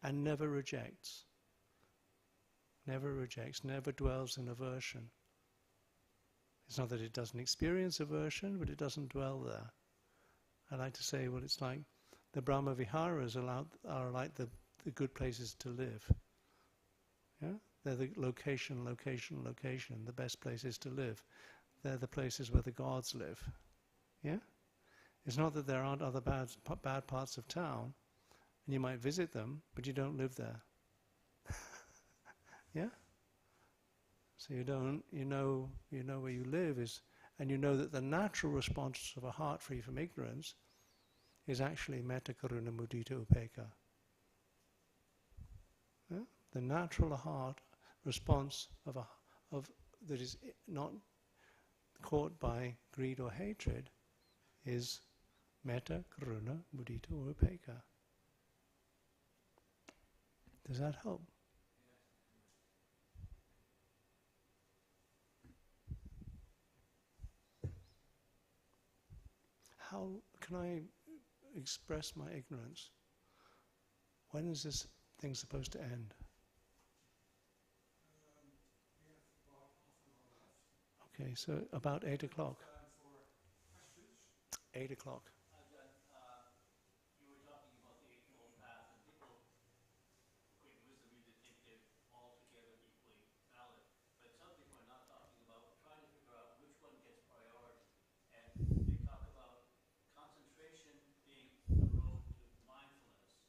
and never rejects, never dwells in aversion. It's not that it doesn't experience aversion, but it doesn't dwell there. I like to say, well, it's like the Brahma Viharas are like the good places to live. Yeah? They're the location, the best places to live. They're the places where the gods live. Yeah? It's not that there aren't other bad parts of town, and you might visit them, but you don't live there. Yeah? So you know where you live is, and you know that the natural response of a heart free from ignorance is actually metta, karuna, mudita, upekkha. Yeah? The natural heart response of that is not caught by greed or hatred is metta, karuna, mudita, or upekkha. Does that help? How can I express my ignorance? When is this thing supposed to end? We have about half an hour left. Okay, so about 8 o'clock. Time for questions. 8 o'clock. Ajahn, you were talking about the Eightfold Path, and people, according to wisdom, either think they're altogether equally valid. But some people are not talking about trying to figure out which one gets priority. And they talk about concentration being the road to mindfulness,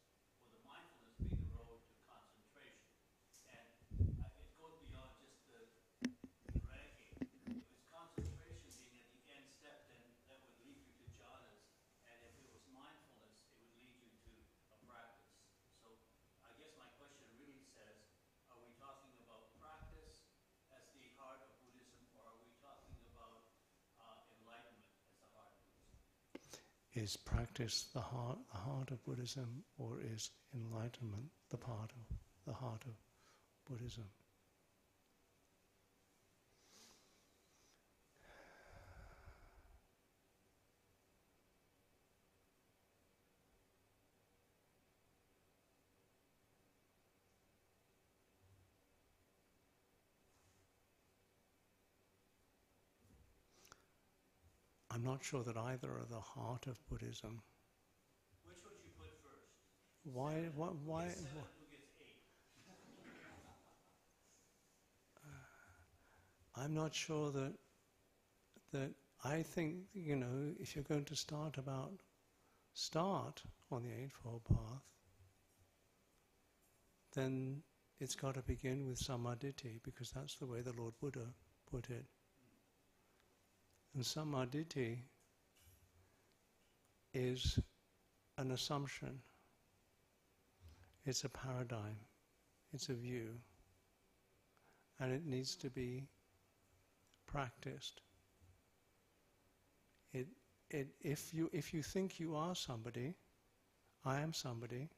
or the mindfulness being the road to concentration. And it goes beyond just the ranking. It was concentration being at the end step to is practice the heart of Buddhism, or is enlightenment the heart of Buddhism? I'm not sure that either are the heart of Buddhism. Which would you put first? Why? Why? Who gets 7, who gets 8? I'm not sure that I think, if you're going to start on the Eightfold Path, then it's got to begin with samadhi, because that's the way the Lord Buddha put it. And samadhi is an assumption. It's a paradigm. It's a view. And it needs to be practiced. If you think you are somebody, I am somebody,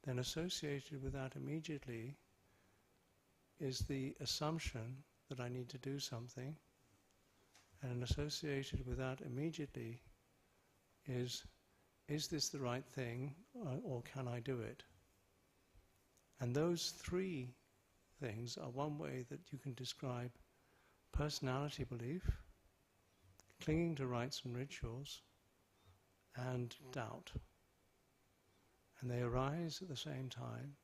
then associated with that immediately is the assumption that I need to do something, and associated with that immediately is this the right thing, or can I do it? And those three things are one way that you can describe personality belief, clinging to rites and rituals, and doubt. And they arise at the same time,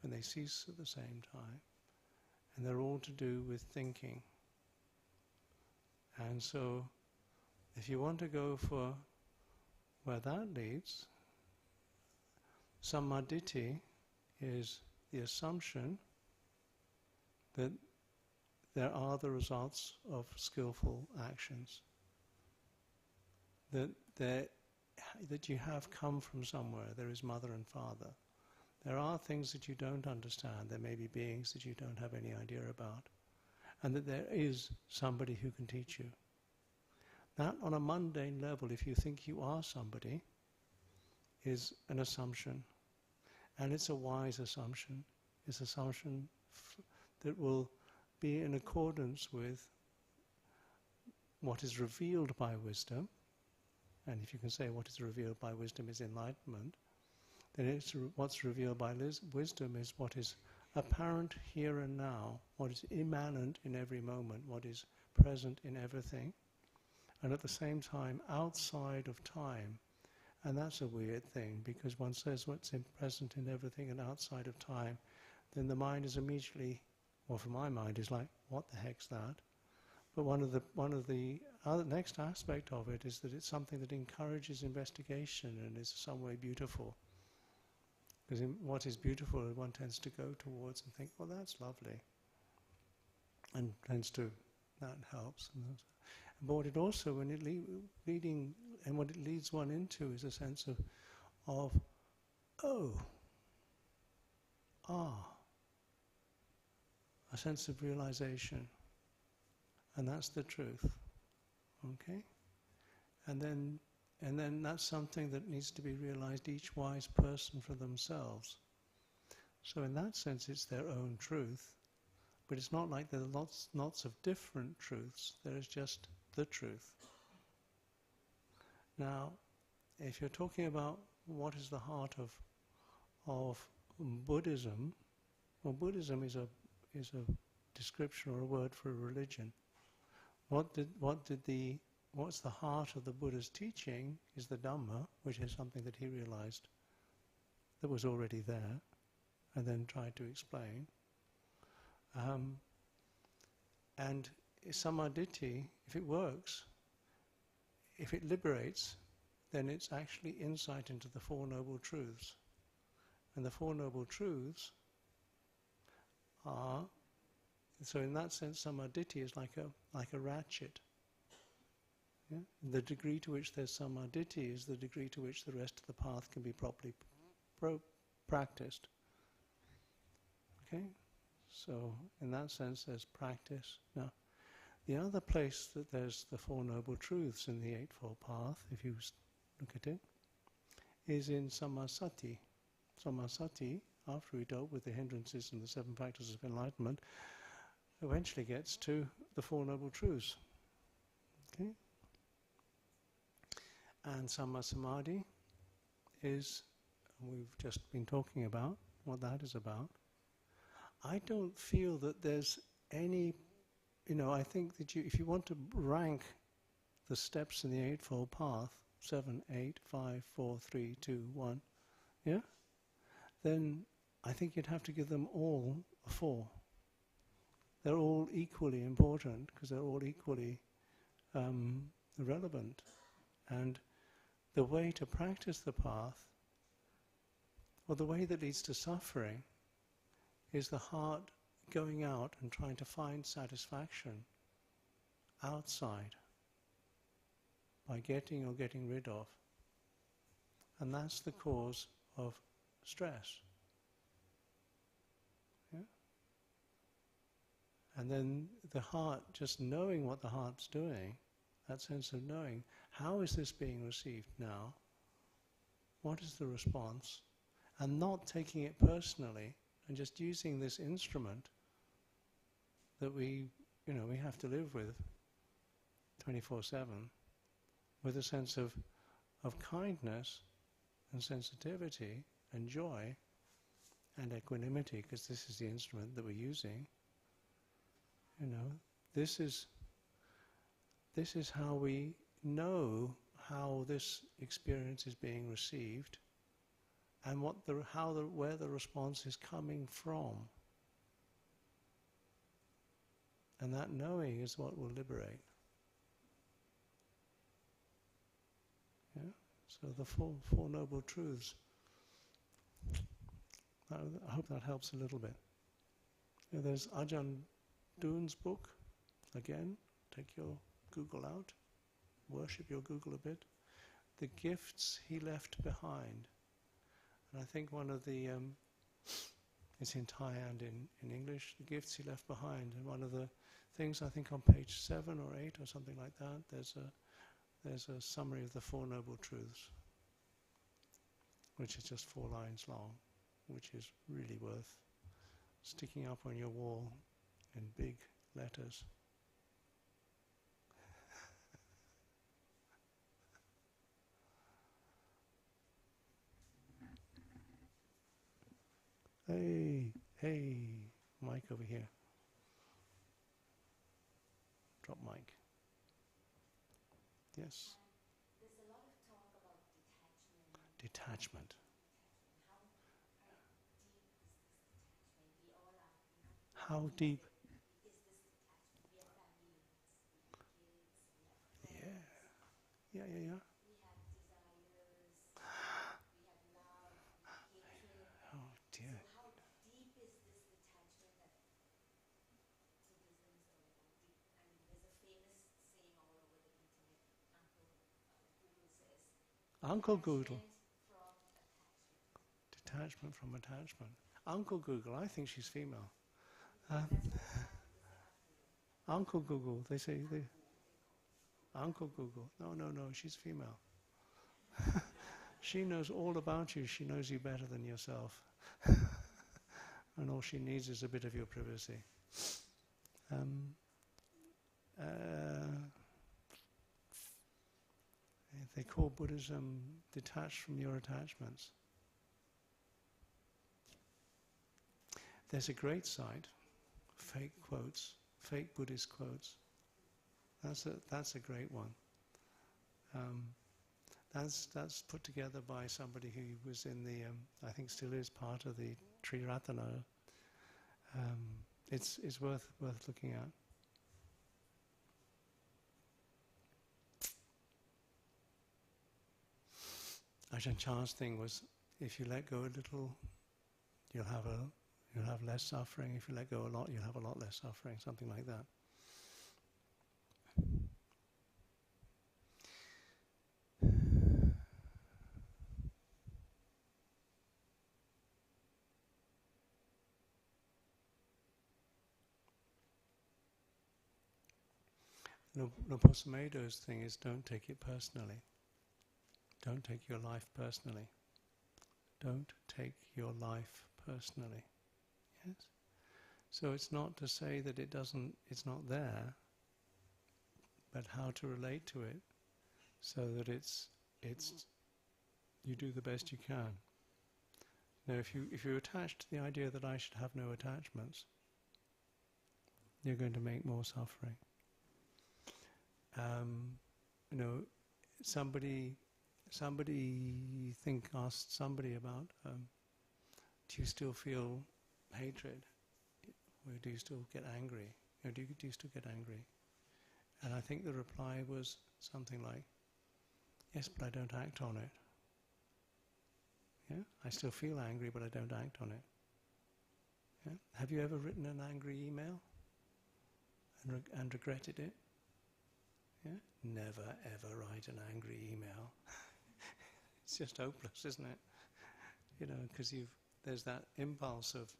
and they cease at the same time, and they're all to do with thinking. And so, if you want to go for where that leads, samadhi is the assumption that there are the results of skillful actions, that you have come from somewhere. There is mother and father. There are things that you don't understand. There may be beings that you don't have any idea about. And that there is somebody who can teach you. That, on a mundane level, if you think you are somebody, is an assumption. And it's a wise assumption. It's an assumption that will be in accordance with what is revealed by wisdom. And if you can say what is revealed by wisdom is enlightenment, then what's revealed by wisdom is what is apparent here and now, what is immanent in every moment, what is present in everything, and at the same time outside of time. And that's a weird thing, because one says what's present in everything and outside of time, then the mind is immediately, well, for my mind, is like, what the heck's that? But one of the other next aspect of it is that it's something that encourages investigation and is some way beautiful. Because what is beautiful, one tends to go towards and think, well, that's lovely. And that helps. But what it also, when it what it leads one into is a sense of a sense of realization. And that's the truth. Okay? And then that's something that needs to be realized, each wise person for themselves. So in that sense it's their own truth, but it's not like there are lots of different truths, there is just the truth. Now, if you're talking about what is the heart of Buddhism, well, Buddhism is a description or a word for a religion. What's the heart of the Buddha's teaching is the Dhamma, which is something that he realized that was already there, and then tried to explain. And samadhi, if it works, if it liberates, then it's actually insight into the Four Noble Truths. And the Four Noble Truths are, so in that sense, samadhi is like a ratchet. Yeah? The degree to which there's samadhi is the degree to which the rest of the path can be properly practiced. Okay? So, in that sense, there's practice. Now, the other place that there's the Four Noble Truths in the Eightfold Path, if you look at it, is in Sammasati. Sammasati, after we dealt with the hindrances and the 7 factors of enlightenment, eventually gets to the Four Noble Truths. Okay? And Sammasamadhi is, we've just been talking about what that is about. I don't feel that there's any, I think that if you want to rank the steps in the Eightfold Path, 7, 8, 5, 4, 3, 2, 1, yeah? Then I think you'd have to give them all a 4. They're all equally important because they're all equally relevant. And the way to practice the path, or the way that leads to suffering, is the heart going out and trying to find satisfaction outside by getting or getting rid of. And that's the cause of stress. Yeah? And then the heart, just knowing what the heart's doing, that sense of knowing, how is this being received now? What is the response? And not taking it personally, and just using this instrument that we have to live with 24/7, with a sense of kindness and sensitivity and joy and equanimity, because this is the instrument that we're using. This is how we know how this experience is being received and where the response is coming from. And that knowing is what will liberate. Yeah? So the four Noble Truths. I hope that helps a little bit. There's Ajahn Dun's book. Again, take your Google out. Worship your Google a bit. The gifts he left behind. And I think one of the, it's in Thai and in English, the gifts he left behind. And one of the things, I think on page 7 or 8 or something like that, there's a summary of the Four Noble Truths, which is just 4 lines long, which is really worth sticking up on your wall in big letters. Hey, Mike over here. Drop mic. Yes. There's a lot of talk about detachment. Detachment. How deep is this detachment? We all are, How deep? Is this detachment? We are family units. We have kids. We have Yeah. friends. Yeah. We have desires. We have love. We have hatred. Oh dear. So how deep is this detachment that Buddhism is all about? I mean, there's a famous saying all over the internet. Google says, Uncle Google. detachment from attachment. Detachment from attachment. Uncle Google, I think she's female. That's what people say. Uncle Google, they say. Uncle Google. No, she's female. She knows all about you. She knows you better than yourself. And all she needs is a bit of your privacy. They call Buddhism detached from your attachments. There's a great site, fake quotes, fake Buddhist quotes. That's a great one. That's put together by somebody who was in the, I think still is part of the Triratana. It's worth looking at. Ajahn Chah's thing was, if you let go a little, you'll have less suffering. If you let go a lot, you'll have a lot less suffering. Something like that. Loposamedo's thing is don't take it personally. don't take your life personally. Don't take your life personally. Yes? So it's not to say that it's not there, but how to relate to it so that it's you do the best you can. Now, if you're attached to the idea that I should have no attachments, you're going to make more suffering. Somebody asked somebody about, do you still feel hatred, or do you still get angry? Do you still get angry? And I think the reply was something like, yes, but I don't act on it. Yeah, I still feel angry, but I don't act on it. Yeah? Have you ever written an angry email and regretted it? Yeah? Never ever write an angry email. It's just hopeless, isn't it? Because there's that impulse of,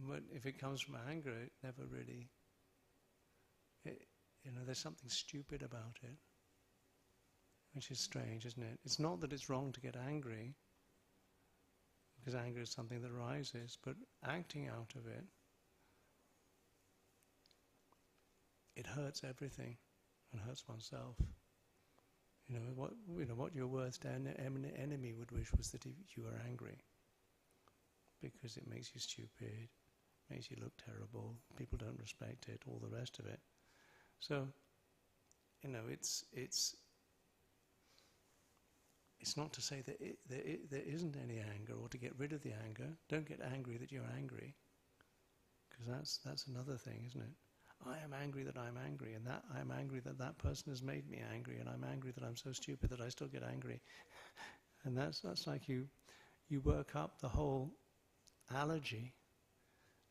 but if it comes from anger, it never really. There's something stupid about it, which is strange, isn't it? It's not that it's wrong to get angry, because anger is something that arises, but acting out of it, it hurts everything and hurts oneself. What your worst enemy would wish was that you were angry, because it makes you stupid, makes you look terrible, people don't respect it, all the rest of it. So, it's not to say that there isn't any anger, or to get rid of the anger. Don't get angry that you're angry, because that's another thing, isn't it? I am angry that I'm angry, and that I'm angry that that person has made me angry, and I'm angry that I'm so stupid that I still get angry. And that's like you work up the whole allergy,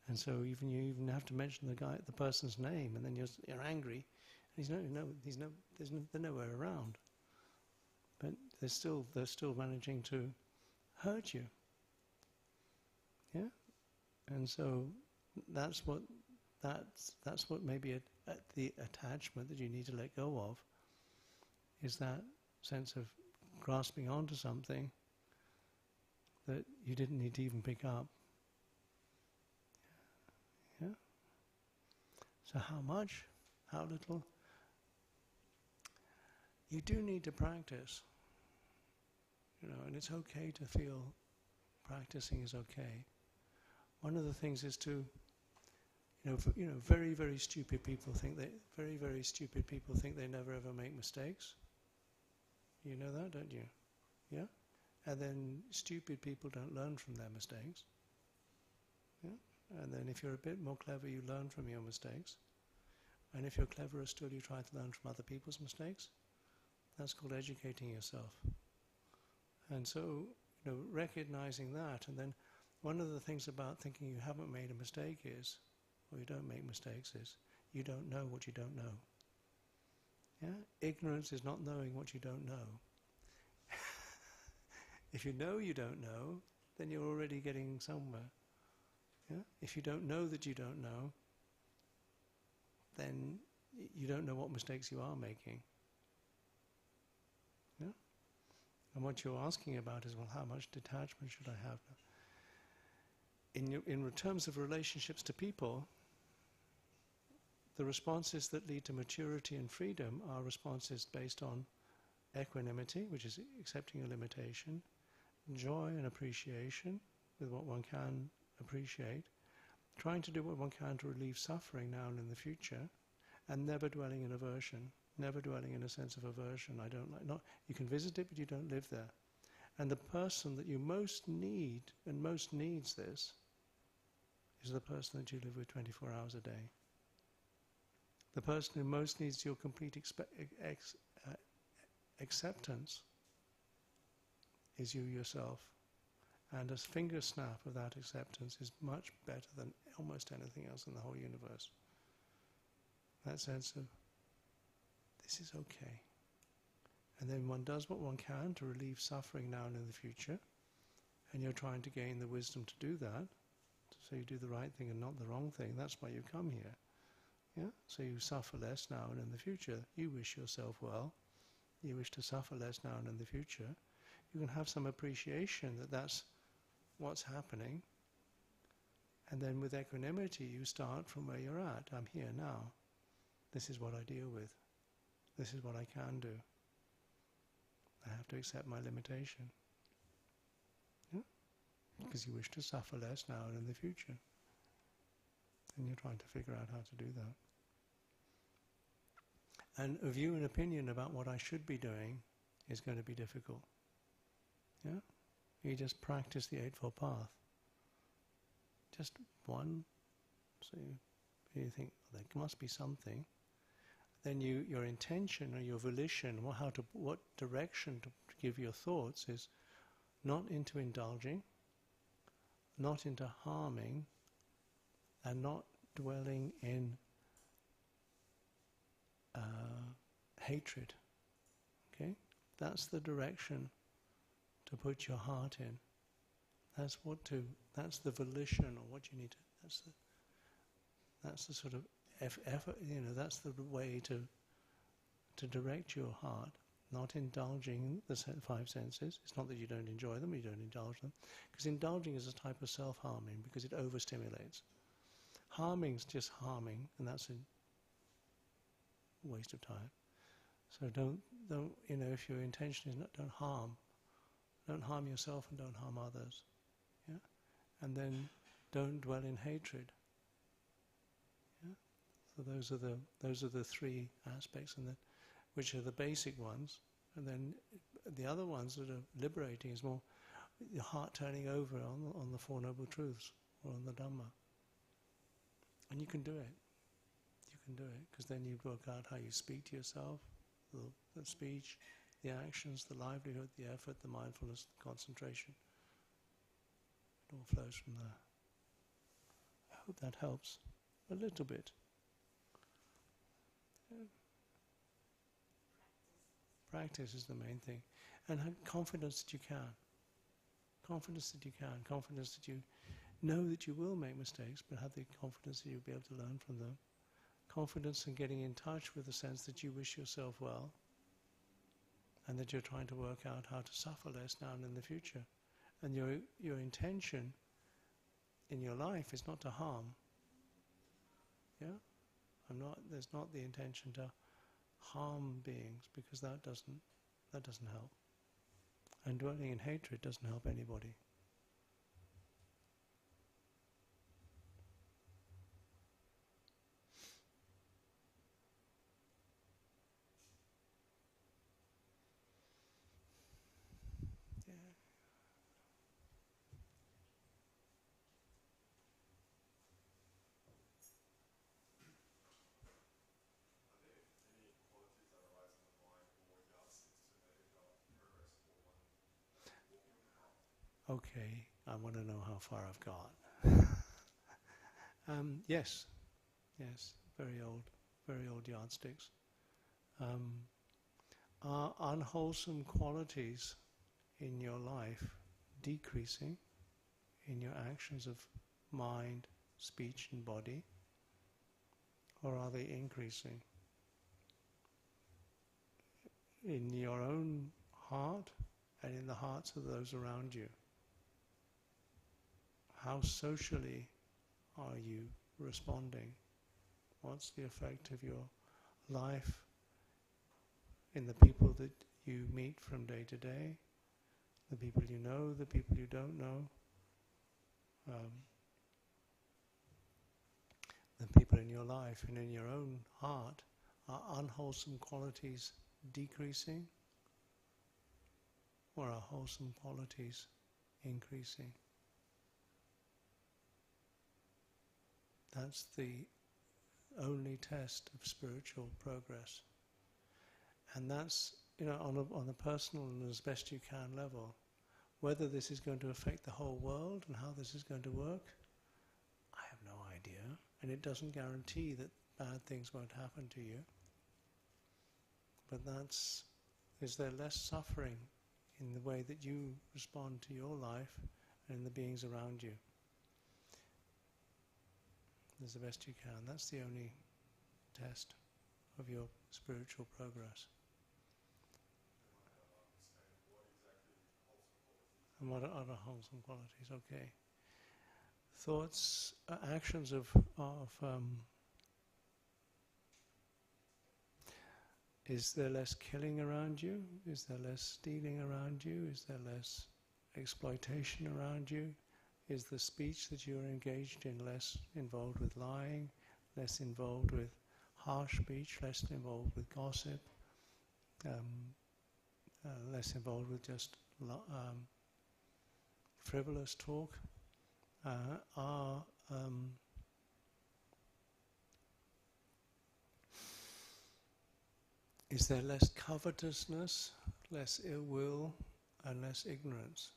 and so you even have to mention the person's name, and then you're angry, and they're nowhere around, but they're still managing to hurt you. Yeah, and so that's what maybe the attachment that you need to let go of, is that sense of grasping onto something that you didn't need to even pick up. Yeah? So how much? How little? You do need to practice. And it's okay to feel practicing is okay. One of the things is to very, very stupid people think they never ever make mistakes. You know that, don't you? Yeah? And then stupid people don't learn from their mistakes. Yeah? And then if you're a bit more clever, you learn from your mistakes. And if you're cleverer still, you try to learn from other people's mistakes. That's called educating yourself. And so, recognizing that, and then one of the things about thinking you haven't made a mistake is, or you don't make mistakes, is you don't know what you don't know. Yeah? Ignorance is not knowing what you don't know. If you know you don't know, then you're already getting somewhere. Yeah? If you don't know that you don't know, then you don't know what mistakes you are making. Yeah? And what you're asking about is, well, how much detachment should I have? In terms of relationships to people, the responses that lead to maturity and freedom are responses based on equanimity, which is accepting a limitation, joy and appreciation with what one can appreciate, trying to do what one can to relieve suffering now and in the future, and never dwelling in aversion, never dwelling in a sense of aversion. I don't like, you can visit it, but you don't live there. And the person that you most need and most needs this is the person that you live with 24 hours a day. The person who most needs your complete acceptance is you yourself. And a finger snap of that acceptance is much better than almost anything else in the whole universe. That sense of, this is okay. And then one does what one can to relieve suffering now and in the future. And you're trying to gain the wisdom to do that. So you do the right thing and not the wrong thing. That's why you come here. Yeah? So you suffer less now and in the future. You wish yourself well. you wish to suffer less now and in the future, you can have some appreciation that that's what's happening. And then with equanimity, you start from where you're at. I'm here now. This is what I deal with. This is what I can do. I have to accept my limitation. Yeah? Because you wish to suffer less now and in the future. And you're trying to figure out how to do that. And a view and opinion about what I should be doing is going to be difficult. Yeah? You just practice the Eightfold Path. Just one. So you think, well, there must be something. Then your intention or your volition, what direction to give your thoughts is not into indulging, not into harming, and not dwelling in hatred. Okay? That's the direction to put your heart in. That's the volition, or what you need to, that's the sort of effort, that's the way to direct your heart, not indulging the five senses. It's not that you don't enjoy them, you don't indulge them, because indulging is a type of self-harming, because it overstimulates. Harming's just harming, and that's a waste of time. So don't, if your intention is not, don't harm yourself and don't harm others. Yeah? And then don't dwell in hatred. Yeah? So those are the three aspects, and which are the basic ones. And then the other ones that are liberating is more your heart turning over on the Four Noble Truths or on the Dhamma. And you can do it. You can do it, because then you work out how you speak to yourself, the speech, the actions, the livelihood, the effort, the mindfulness, the concentration. It all flows from there. I hope that helps a little bit. Yeah. Practice is the main thing. And have confidence that you can. Confidence that you can. Confidence that you know that you will make mistakes, but have the confidence that you'll be able to learn from them. Confidence in getting in touch with the sense that you wish yourself well, and that you're trying to work out how to suffer less now and in the future. And your intention in your life is not to harm. Yeah? There's not the intention to harm beings, because that doesn't help. And dwelling in hatred doesn't help anybody. Okay, I want to know how far I've got. Yes, very old yardsticks. Are unwholesome qualities in your life decreasing in your actions of mind, speech and body, or are they increasing? In your own heart and in the hearts of those around you? How socially are you responding? What's the effect of your life in the people that you meet from day to day, the people you know, the people you don't know, the people in your life and in your own heart? Are unwholesome qualities decreasing, or are wholesome qualities increasing? That's the only test of spiritual progress. And that's, on a personal and as best you can level. Whether this is going to affect the whole world and how this is going to work, I have no idea. And it doesn't guarantee that bad things won't happen to you. But is there less suffering in the way that you respond to your life and the beings around you? As the best you can. That's the only test of your spiritual progress. And what are other wholesome qualities? Okay. Thoughts, actions of is there less killing around you? Is there less stealing around you? Is there less exploitation around you? Is the speech that you're engaged in less involved with lying, less involved with harsh speech, less involved with gossip, less involved with just frivolous talk? Is there less covetousness, less ill will, and less ignorance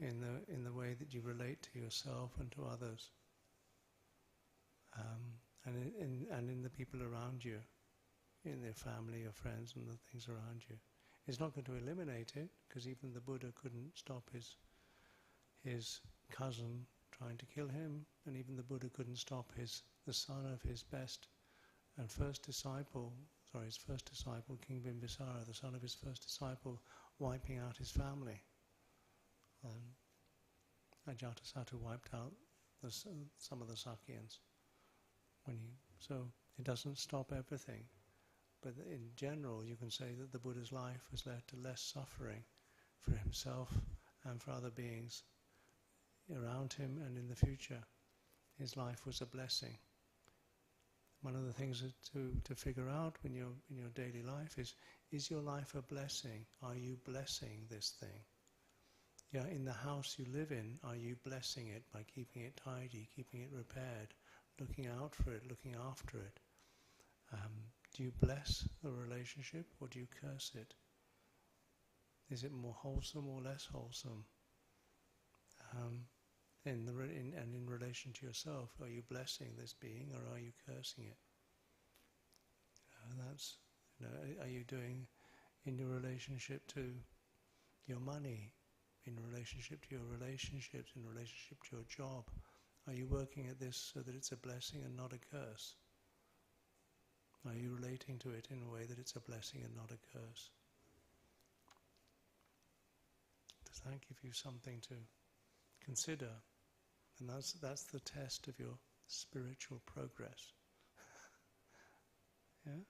in the way that you relate to yourself and to others, and in the people around you, in their family, your friends, and the things around you? It's not going to eliminate it, because even the Buddha couldn't stop his cousin trying to kill him, and even the Buddha couldn't stop the son of his best and first disciple, King Bimbisara, the son of his first disciple, wiping out his family. Ajatasattu wiped out some of the Sakyans. So it doesn't stop everything. But in general, you can say that the Buddha's life has led to less suffering for himself and for other beings around him and in the future. His life was a blessing. One of the things to figure out in your daily life is your life a blessing? Are you blessing this thing? Yeah, in the house you live in, are you blessing it by keeping it tidy, keeping it repaired, looking out for it, looking after it? Do you bless the relationship, or do you curse it? Is it more wholesome or less wholesome? And in relation to yourself, are you blessing this being, or are you cursing it? Are you doing in your relationship to your money, in relationship to your relationships, in relationship to your job? Are you working at this so that it's a blessing and not a curse? Are you relating to it in a way that it's a blessing and not a curse? Does that give you something to consider? And that's the test of your spiritual progress. Yeah?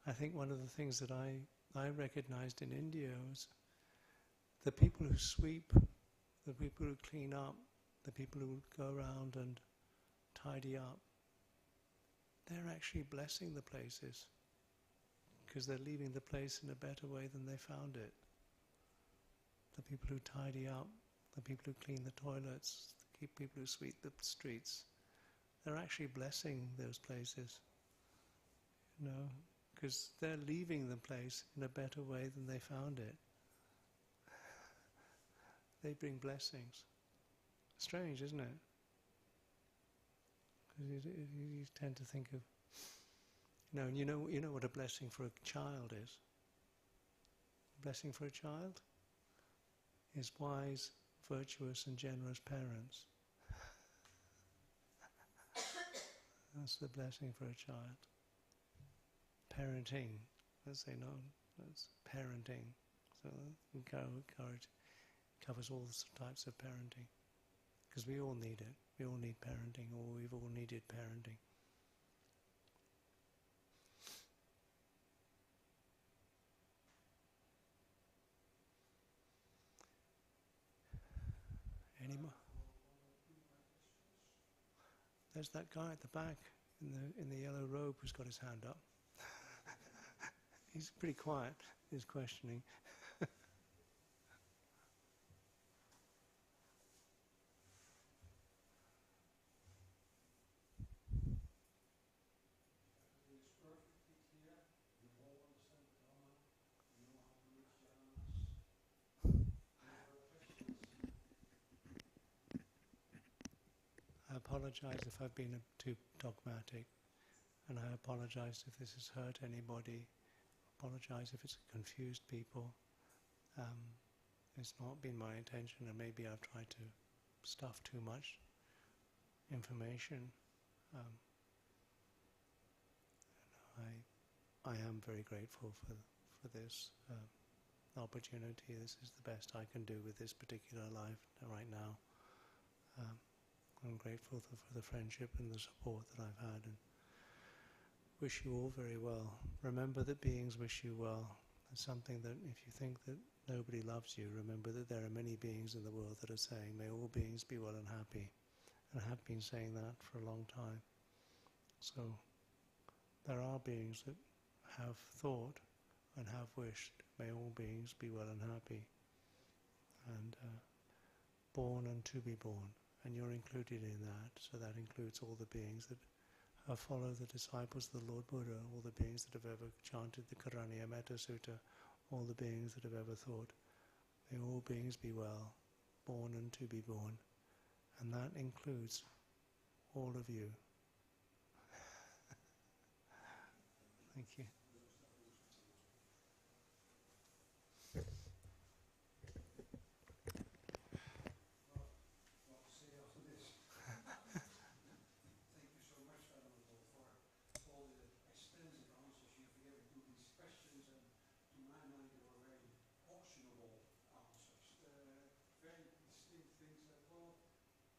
I think one of the things that I recognized in India was the people who sweep, the people who clean up, the people who go around and tidy up, they're actually blessing the places, because they're leaving the place in a better way than they found it. The people who tidy up, the people who clean the toilets, the people who sweep the streets, they're actually blessing those places, because they're leaving the place in a better way than they found it. They bring blessings. Strange, isn't it? Because you tend to think of, and you know what a blessing for a child is. A blessing for a child is wise, virtuous, and generous parents. That's the blessing for a child. Parenting, let's say, that's parenting. So encourage covers all types of parenting, because we all need it. We all need parenting, or we've all needed parenting. Any more? There's that guy at the back in the yellow robe who's got his hand up. He's pretty quiet. He's questioning. Everything is perfectly clear. You all understand the Dhamma. You know how to reach jhanas. Any further questions? I apologize if I've been too dogmatic, and I apologize if this has hurt anybody. I apologize if it's confused people. It's not been my intention, and maybe I've tried to stuff too much information. I am very grateful for this. opportunity. This is the best I can do with this particular life right now. I'm grateful for the friendship and the support that I've had, and wish you all very well. Remember that beings wish you well. It's something that if you think that nobody loves you, remember that there are many beings in the world that are saying, may all beings be well and happy, and have been saying that for a long time. So there are beings that have thought and have wished, may all beings be well and happy, and born and to be born, and you're included in that. So that includes all the beings that have followed the disciples of the Lord Buddha, all the beings that have ever chanted the Karaniya Metta Sutta, all the beings that have ever thought, may all beings be well, born and to be born, and that includes all of you. Thank you. What to say after this? Thank you so much, Venerable, for all the extensive answers you've given to these questions, and to my mind they were very optionable answers. Very distinct things that, well,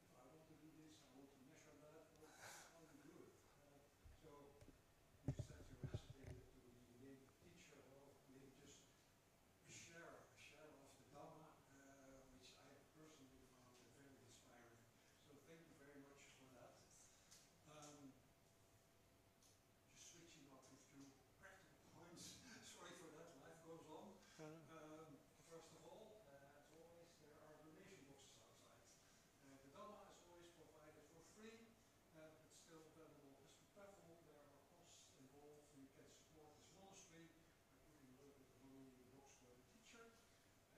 if I want to do this, I want to measure that, well, how do you do it? So you said you hesitated to be named teacher, well, maybe just a sharer of the Dhamma, which I personally found very inspiring. So thank you very much for that. Just switching off with two practical points. Sorry for that, life goes on. First of all, as always, there are donation boxes outside. The Dhamma is always provided for free, but still Venerable has to travel. There are costs involved. You can support this monastery by putting a little bit of money in the box for the teacher.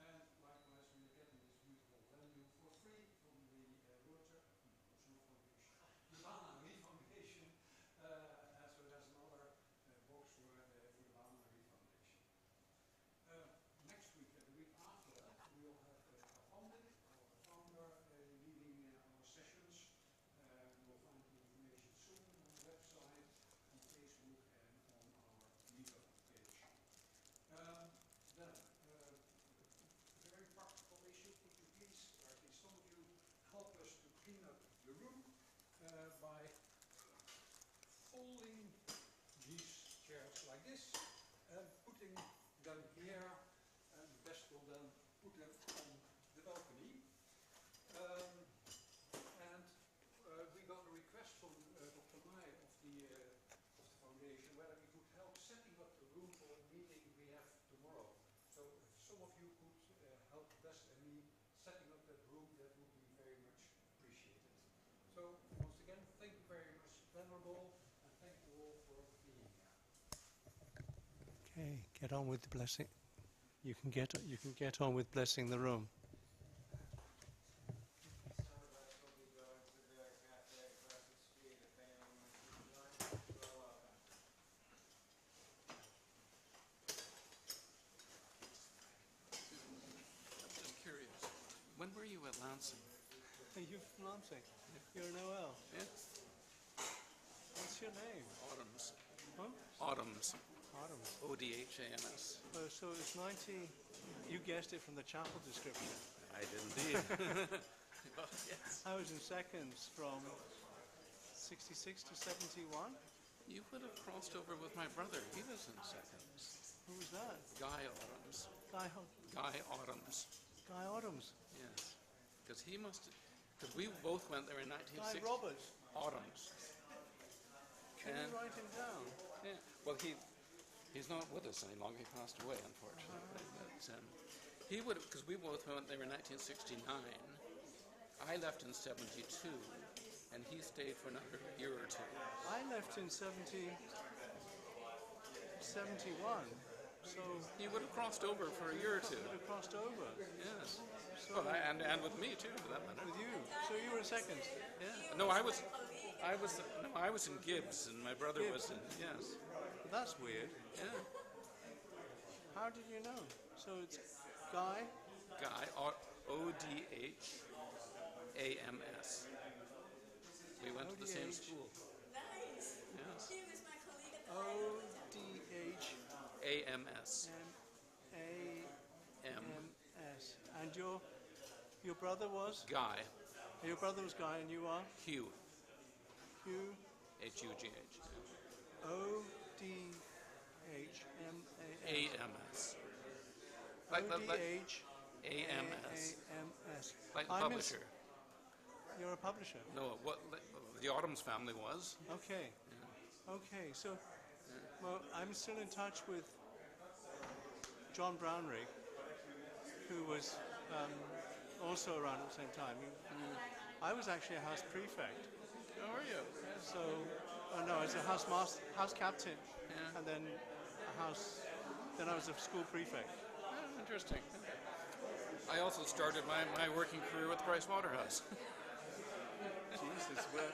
And likewise, we are getting this beautiful venue for free from the Roger, the Banari Foundation. So there's another box for the Banari Foundation. Next week and the week after that, we will have Pandit, our founder, leading our sessions. You'll find the information soon on the website, on Facebook, and on our meetup page. Then, a very practical issue. Could you please, or at least some of you, help us to clean up the room by folding these chairs like this and putting them here, and the best will then put them on the balcony. And we got a request from Dr. Mai of the foundation whether we could help setting up the room for the meeting we have tomorrow. So if some of you could help Bess and me setting up that room, that would be very much appreciated. So once again, thank you very much, Venerable, and thank you all for being here. Okay, get on with the blessing. You can get on with blessing the room. Some of us will be going to the cafe across the street. If anyone wants to join, you're welcome. I'm just curious. When were you at Lansing? You're from Lansing. You're Noel. Yeah? What's your name? Autumns. Huh? Autumns. Autumn. O-D-H-A-M-S. So it's 90. You guessed it from the chapel description. I did indeed. Oh, yes. I was in seconds from 66 to 71. You would have crossed over with my brother. He was in seconds. Who was that? Guy Autumns. Guy Autumns. Guy Autumns. Yes. Because he must... Because we both went there in Guy 1960. Roberts. Autumns. Can you write him down? Yeah. Well, he's not with us any longer. He passed away, unfortunately. But he would have... Because we both went there in 1969. I left in 72, and he stayed for another year or two. I left in 71, so He would have crossed over for a year or two. would have crossed over Yes. So- Well, and with me too, for that matter. with you. So you were in seconds. Yeah. No, I was in Gibbs, and my brother was in. Yes. But that's weird. Yeah. How did you know? So it's Guy. Guy O-D-H-A-M-S. We went to the same O-D-H. school. Nice. Yes. She was my colleague at the O-D-H-M-A. A-M-S. And your brother was? Guy. Your brother was Guy, and you are? Hugh. Hugh. H-U-G-H. O-D-H-M-A-S. A-M-S. Like O-D-H. A-M-S. A-M-S. Like the I'm publisher. You're a publisher? No, what the Autumn's family was. Okay. Okay, so, well, I'm still in touch with John Brownrigg, who was also around at the same time. I was actually a house prefect. How are you? So, no, I was a house captain, Yeah. and then then I was a school prefect. Oh, interesting. I also started my working career with Price Waterhouse. Jesus, well,